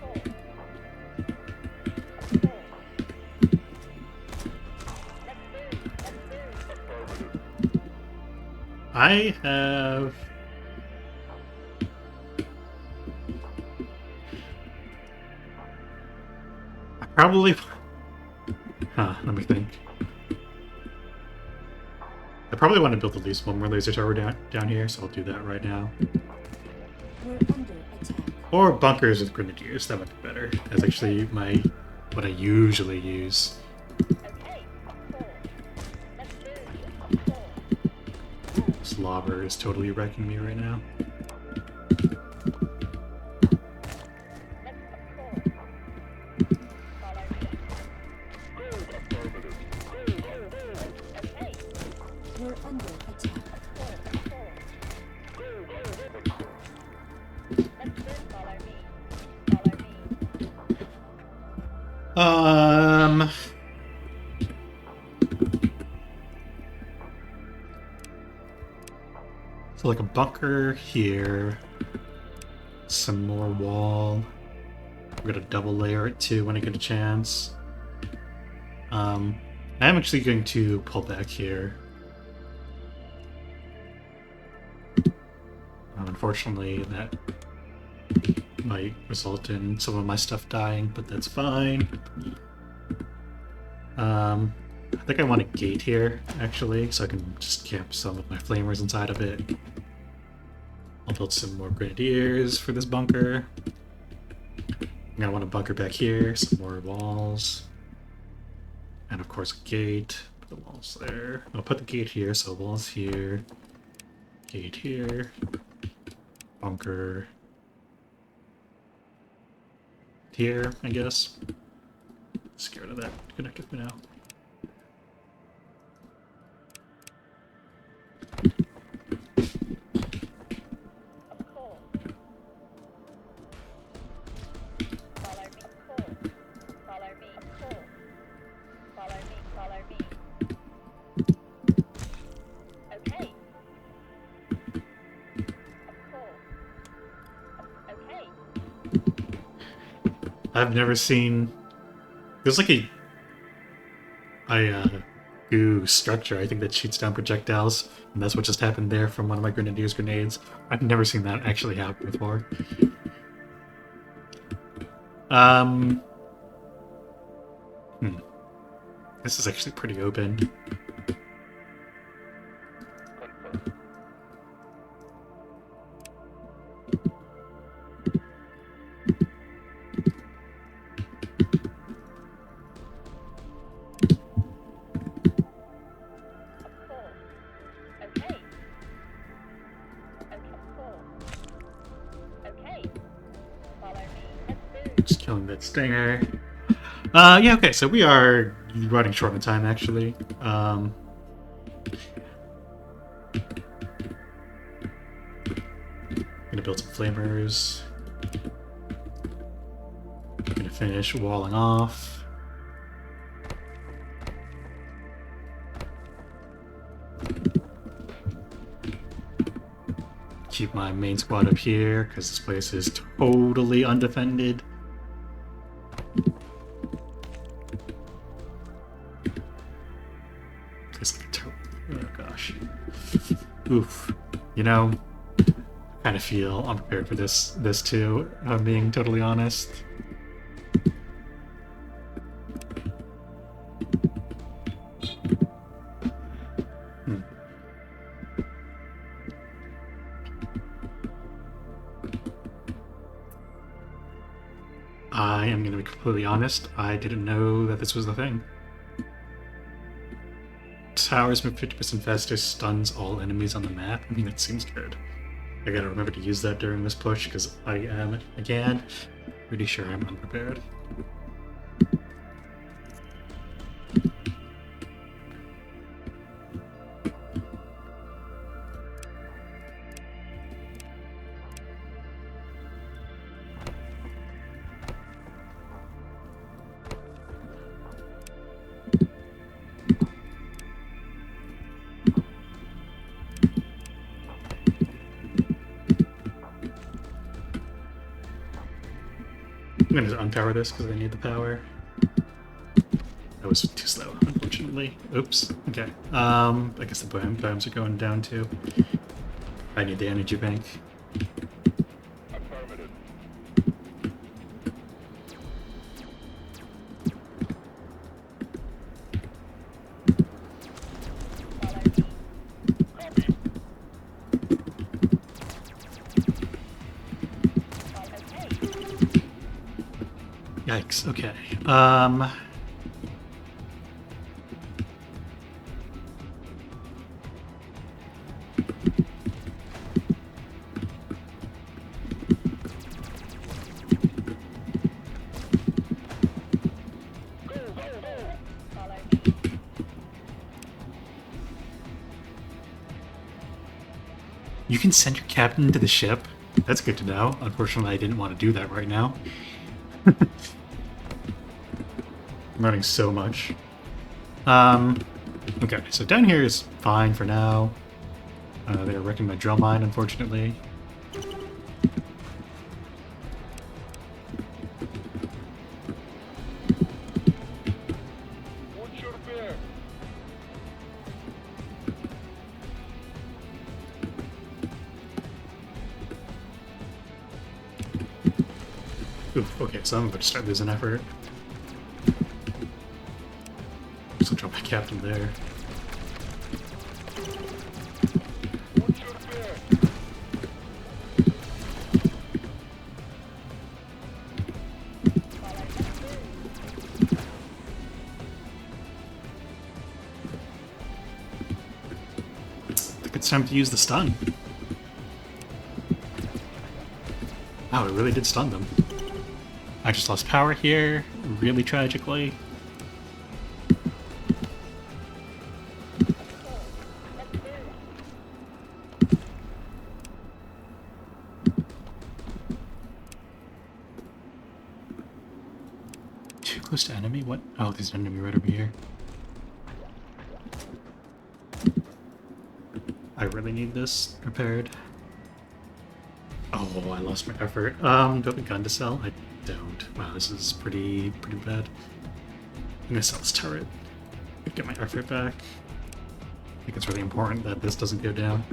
I have... I probably... let me think. I probably want to build at least one more laser tower down here, so I'll do that right now. We're under attack. Or bunkers with grenadiers, that might be better. That's actually what I usually use. This lava is totally wrecking me right now. We're under attack. So like a bunker here, some more wall. We're gonna double layer it too when I get a chance. I'm actually going to pull back here. Unfortunately, that might result in some of my stuff dying, but that's fine. I think I want a gate here, actually, so I can just camp some of my flamers inside of it. I'll build some more grenadiers for this bunker. I'm gonna want a bunker back here, some more walls. And of course a gate. Put the walls there. I'll put the gate here, so walls here. Gate here. Bunker here, I guess. Scared of that connector for now. I've never seen... There's like a goo structure, I think, that shoots down projectiles, and that's what just happened there from one of my Grenadier's grenades. I've never seen that actually happen before. This is actually pretty open. Just killing that stinger. Yeah, okay, so we are running short on time, actually. Gonna build some flamers. Gonna finish walling off. Keep my main squad up here, because this place is totally undefended. Oh gosh. Oof. You know, I kind of feel unprepared for this too, if I'm being totally honest. I am going to be completely honest. I didn't know that this was the thing. Towers move 50% faster, stuns all enemies on the map. I mean, that seems good. I gotta remember to use that during this push because I am, again, pretty sure I'm unprepared. I'm gonna unpower this because I need the power. That was too slow, unfortunately. Oops. Okay. I guess the bombs are going down too. I need the energy bank. Affirmative. Yikes. Okay. You can send your captain to the ship. That's good to know. Unfortunately, I didn't want to do that right now. I'm learning so much. Okay, so down here is fine for now. They're wrecking my drill mine, unfortunately. What's your fear? Oof, okay, so I'm about to start losing effort. So drop my captain there. What's your fear? I think it's time to use the stun. Wow, it really did stun them. I just lost power here, really tragically. Too close to enemy? What? Oh, there's an enemy right over here. I really need this repaired. Oh, I lost my effort. Do I have a gun to sell? I don't. Wow, this is pretty bad. I'm gonna sell this turret. Get my effort back. I think it's really important that this doesn't go down.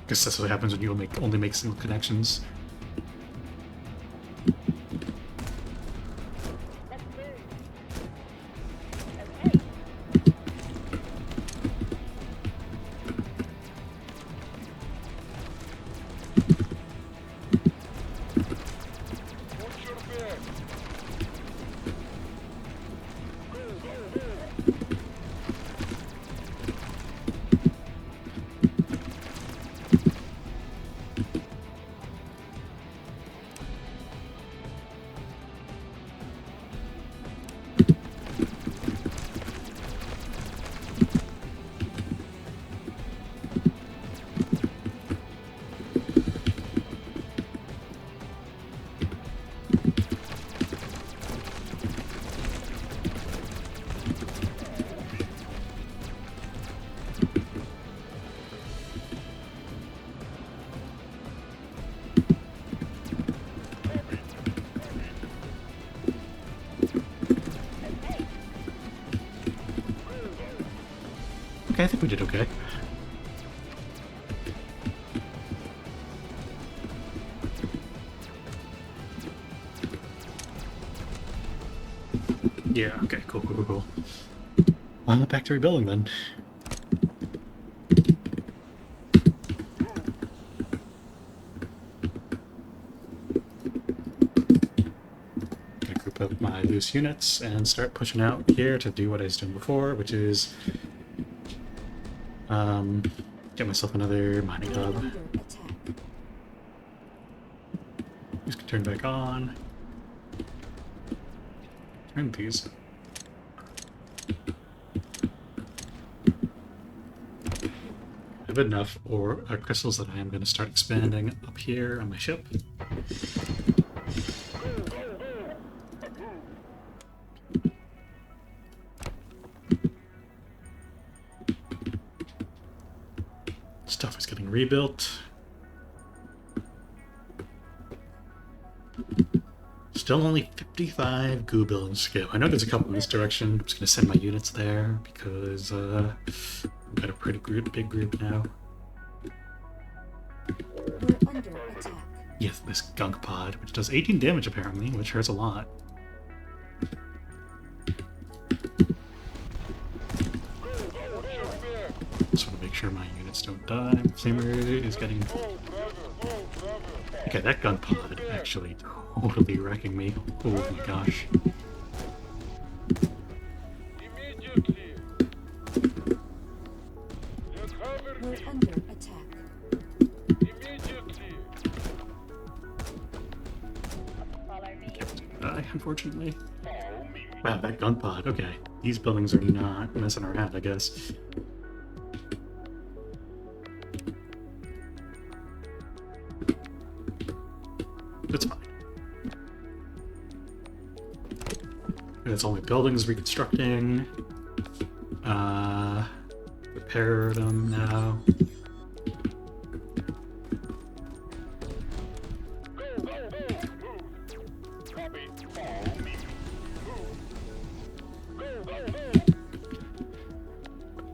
Guess that's what happens when you only make single connections. What's your fear? Okay, I think we did okay. Yeah, okay, cool. Back to rebuilding then. up my loose units and start pushing out here to do what I was doing before, which is get myself another mining We're hub. under attack. These can turn back on. Turn these. I have enough crystals that I am going to start expanding up here on my ship. Stuff is getting rebuilt. Still only 55 goo buildings to go. I know there's a couple in this direction. I'm just going to send my units there because I've got a pretty big group now. We're under attack. Yes, this gunk pod, which does 18 damage apparently, which hurts a lot. Just want to make sure my units don't die. Flamer is getting... Okay, that gun pod actually totally wrecking me. Oh my gosh. We're under attack. Follow me. Die, unfortunately. Wow, that gun pod. Okay, these buildings are not messing around, I guess. It's fine. That's all my buildings reconstructing. Repair them now.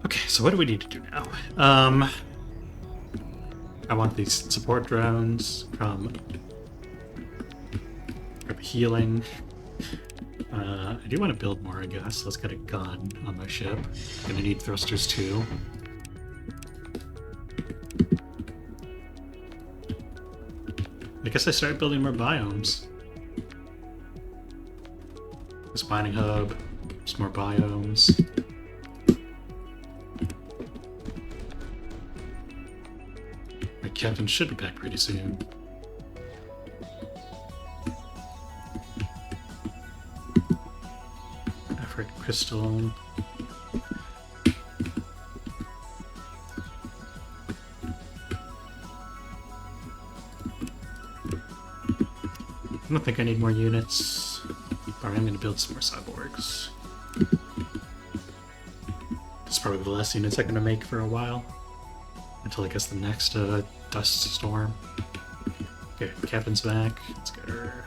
Okay, so what do we need to do now? I want these support drones from healing. I do want to build more, I guess. Let's get a gun on my ship. Gonna need thrusters too. I guess I start building more biomes. This mining hub, some more biomes. My captain should be back pretty soon. Crystal. I don't think I need more units, but I'm going to build some more cyborgs. This is probably the last units I'm going to make for a while, until I guess the next dust storm. Okay, captain's back. Let's get her.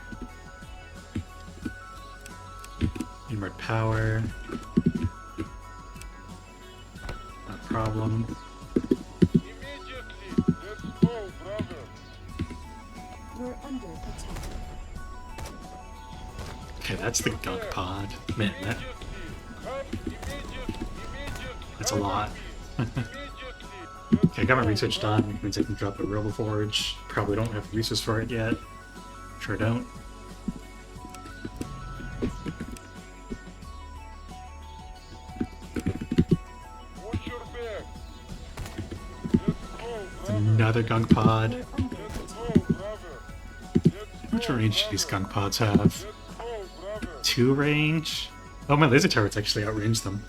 Need more power. Not a problem. We're under attack. Okay, that's the gunk pod. Man, that's a lot. Okay, I got my research done, which means I can drop a RoboForge. Probably don't have resource for it yet. Sure don't. Another gunk pod. We're under attack. How much range do these gunk pods have? 2 range? Oh, my laser turrets actually outrange them.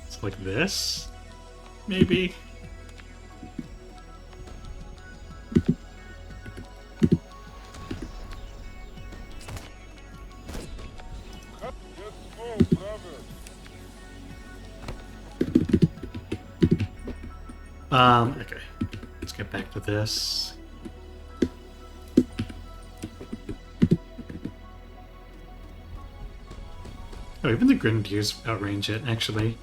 It's like this? Maybe? Okay. Let's get back to this. Oh, even the Grenadiers outrange it, actually.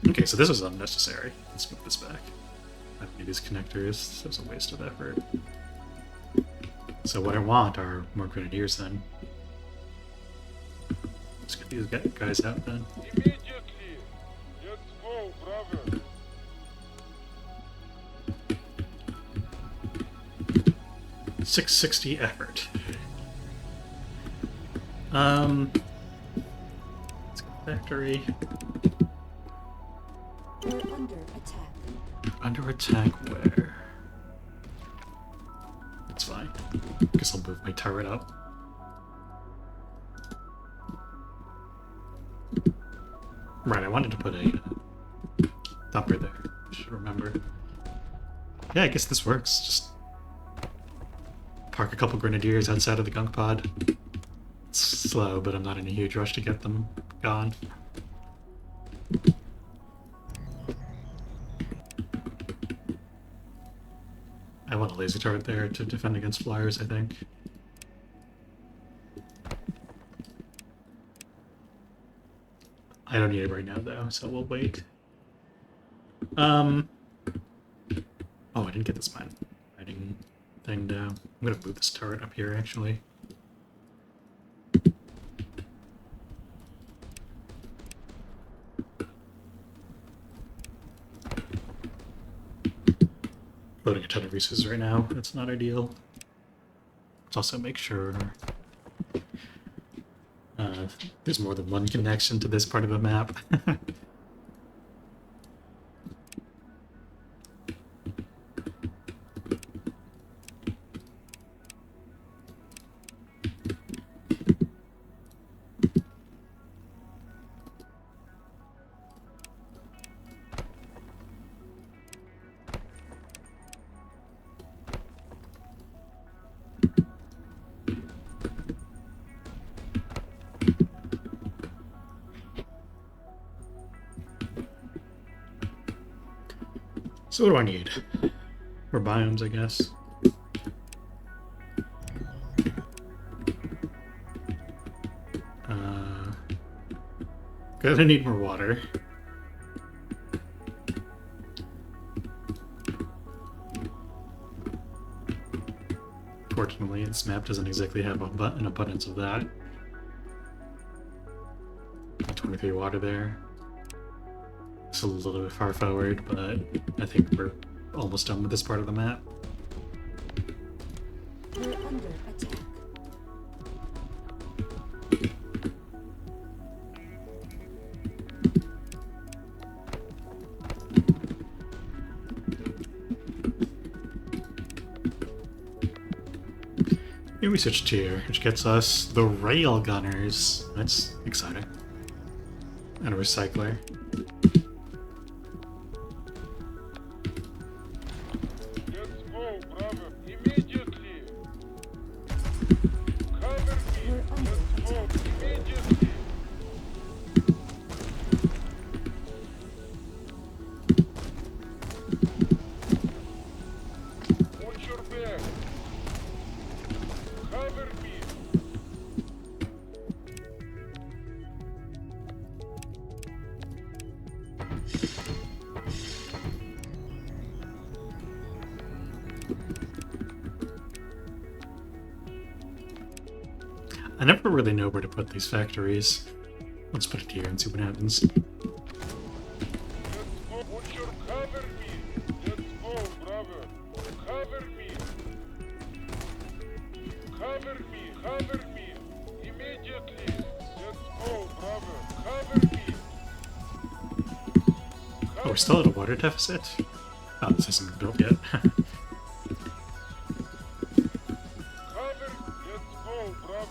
Okay, so this was unnecessary. Let's move this back. I don't need these connectors. This was a waste of effort. So what I want are more Grenadiers then. Let's get these guys out then. brother. 660 effort. Let's go factory. We're under attack. Under attack where? That's fine. Guess I'll move my turret up. Right, I wanted to put a thumper there. Should remember. Yeah, I guess this works. Just park a couple grenadiers outside of the gunk pod. It's slow, but I'm not in a huge rush to get them gone. I want a laser turret there to defend against flyers, I think. I don't need it right now, though, so we'll wait. Oh, I didn't get this mine fighting thing down. I'm gonna move this turret up here, actually. Loading a ton of resources right now. That's not ideal. Let's also make sure there's more than one connection to this part of the map. So what do I need? More biomes, I guess. Gonna need more water. Fortunately, this map doesn't exactly have an abundance of that. 23 water there. It's a little bit far forward, but I think we're almost done with this part of the map. We're under attack. New research tier, which gets us the rail gunners. That's exciting. And a recycler. Let's go, brother. Immediately. Cover me. We're under Let's go. attack. Immediately. Watch your back. Cover me. I never really know where to put these factories. Let's put it here and see what happens. Let's go. Watch your cover me. Let's go, brother. Cover me. Cover me. Cover me. Immediately. Let's go, brother. Cover me. Oh, we're still at a water deficit? Oh, this isn't built yet. Cover. Let's go, brother.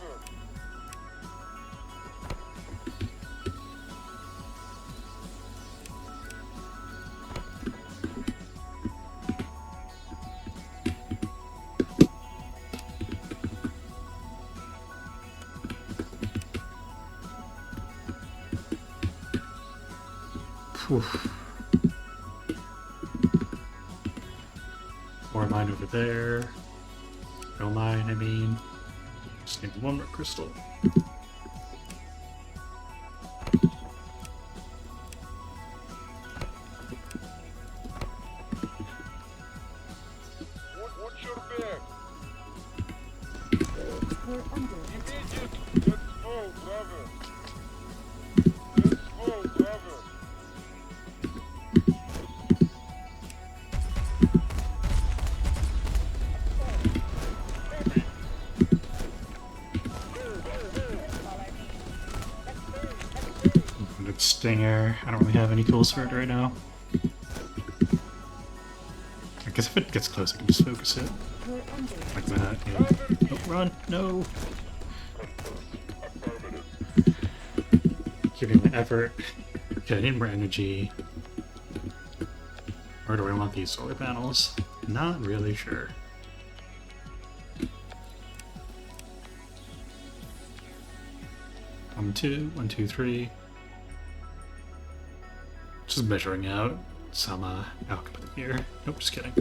Phew. More mine over there. No mine, I mean. Just need one more crystal. Watch your back. We're under attack. Immediately. Let's go, brother. Let's go, brother. with Stinger. I don't really have any tools for it right now. I guess if it gets close, I can just focus it. Like that. Yeah. Oh, run! No! Keeping my effort. Okay, I need more energy. Or do I want these solar panels? Not really sure. One, two, three. Just measuring out some output here. Nope, just kidding.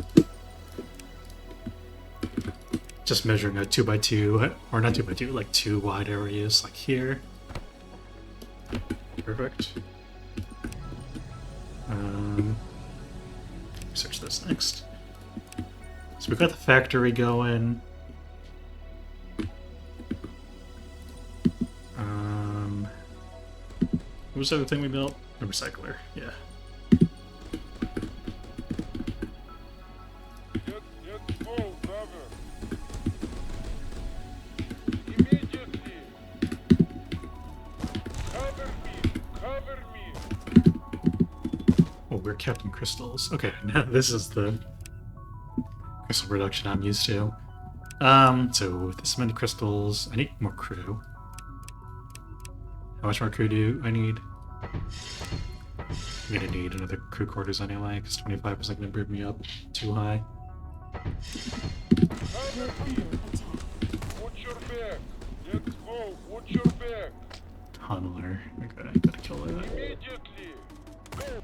Just measuring out 2x2, or not 2x2, like 2 wide areas, like here. Perfect. Search this next. So we've got the factory going. What was the other thing we built? A recycler, yeah. Let's go, brother. Immediately. Cover me. Cover me. Oh, we're Captain Crystals. Okay, now this is the crystal production I'm used to. So with this many crystals, I need more crew. How much more crew do I need? I'm gonna need another crew quarters anyway, because 25% gonna bring me up too high. Cover me. Watch your back. Let's go. Watch your back. Tunneler. Okay, gotta kill that. Immediately. Go.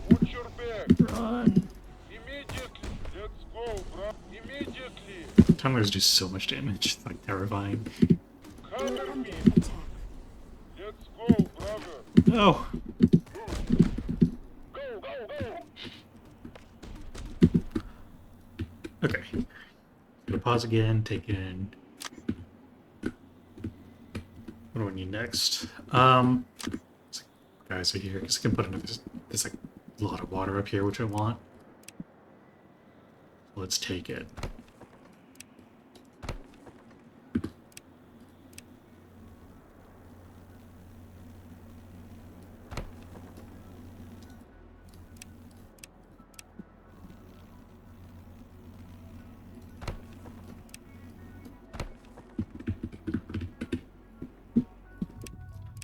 Watch your back. Run! Immediately. Let's go, bro. Immediately. Tunnelers do so much damage, it's like terrifying. Cover me. Let's go, brother. No! Go, go, go. Okay. Gonna pause again, take in. What do I need next? Guys are here, because I can put another. There's like a lot of water up here, which I want. Let's take it.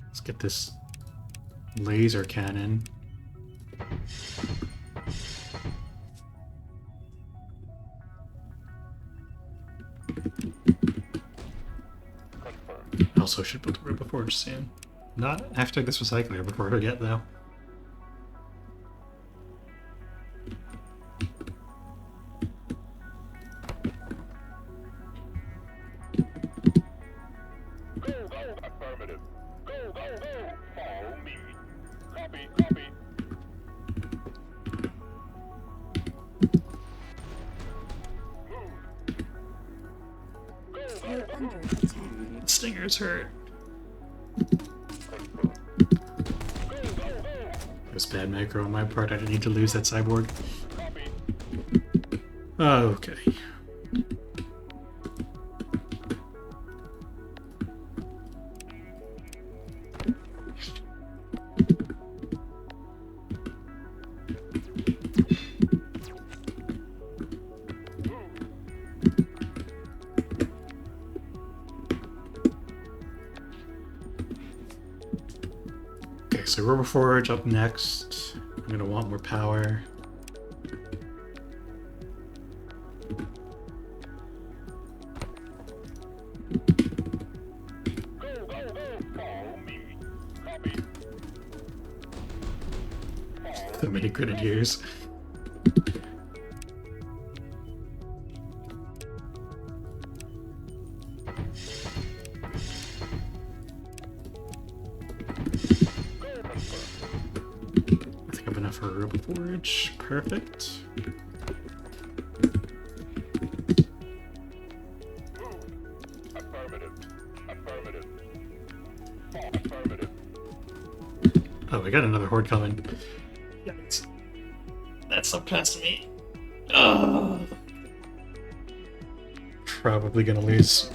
Let's get this laser cannon. I also should build a Roboforge soon. Not after this recycler, before I forget though. Go, go. Affirmative. Go, go, go. Follow me. Copy, copy. Move. Go, go, You're go. under attack. Stinger's hurt. Go, go, go. It was bad macro on my part. I didn't need to lose that cyborg. Copy. Okay. Okay, so Roboforge up next. I'm gonna want more power. Go, go, go. Follow me. Copy. So many grenadiers. I think I'm enough for a Roboforge. Perfect. Affirmative. Affirmative. Affirmative. Oh, we got another horde coming. Yikes. That's up past me. Oh. Probably gonna lose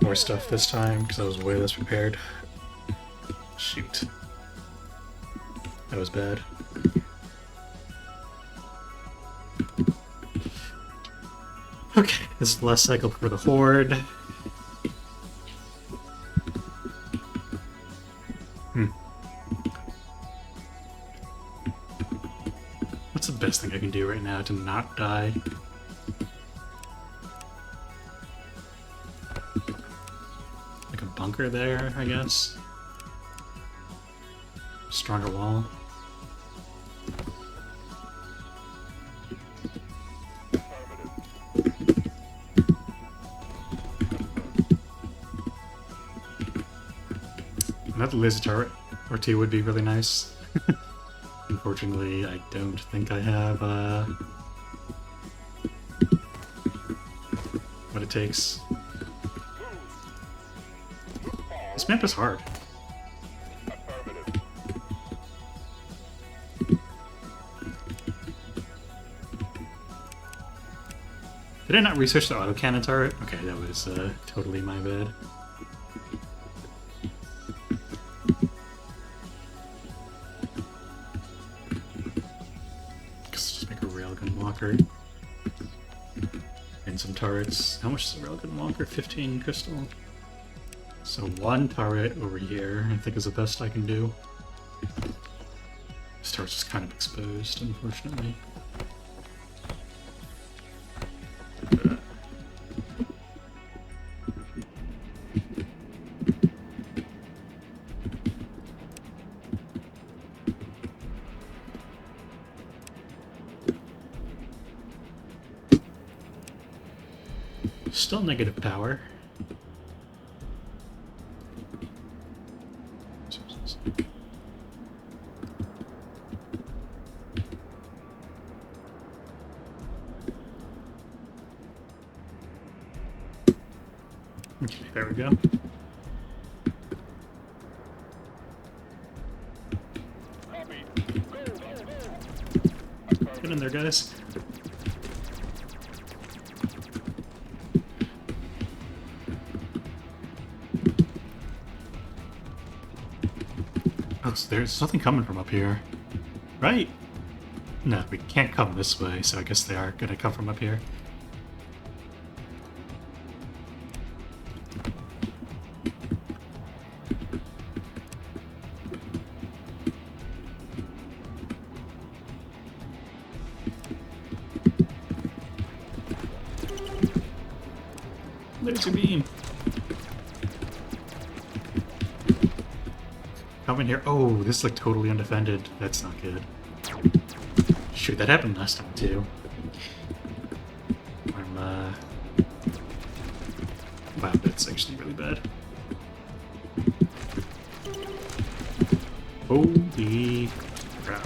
more stuff this time because I was way less prepared. Shoot. That was bad. Okay, this is the last cycle for the Horde. What's the best thing I can do right now to not die? Like a bunker there, I guess? Stronger wall. Another laser turret or two would be really nice. Unfortunately, I don't think I have what it takes. This map is hard. Did I not research the autocannon turret? Okay, that was totally my bad. Just make a railgun walker. And some turrets. How much is a railgun walker? 15 crystal. So one turret over here, I think is the best I can do. This turret's just kind of exposed, unfortunately. Still negative power. Okay, there we go. Get in there, guys. Oh, so there's nothing coming from up here. Right? No, we can't come this way, so I guess they are gonna come from up here. Laser beam! Come in here. Oh, this is like totally undefended. That's not good. Shoot, that happened last time too. Wow, that's actually really bad. Holy crap.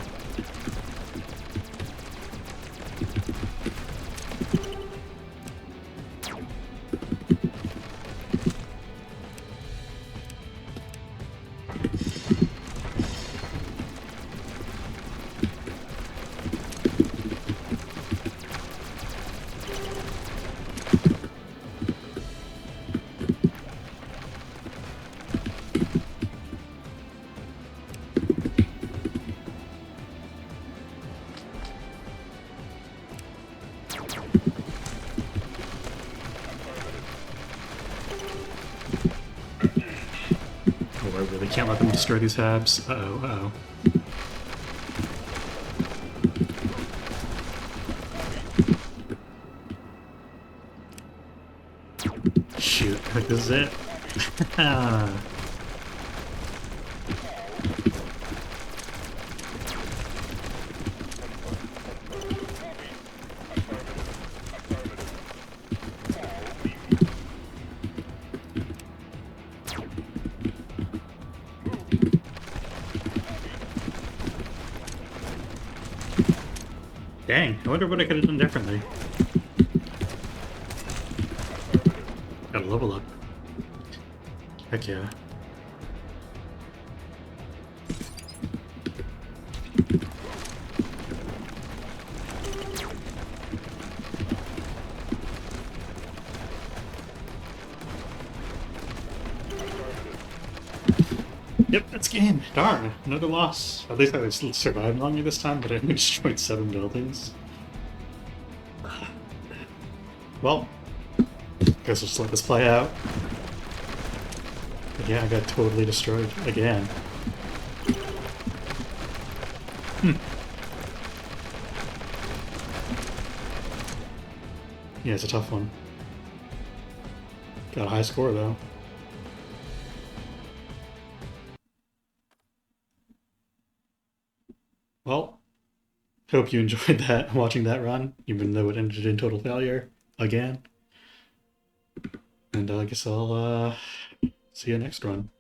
Oh, I really can't let them destroy these habs. Uh-oh, uh-oh. Shoot, I think this is it. Dang, I wonder what I could have done differently. Gotta level up. Heck yeah. Yep, that's game. Darn, another loss. At least I survived longer this time, but I only destroyed 7 buildings. Well, guess we'll just let this play out. But yeah, I got totally destroyed again. Yeah, it's a tough one. Got a high score though. Well, hope you enjoyed that, watching that run, even though it ended in total failure again. And I guess I'll see you next run.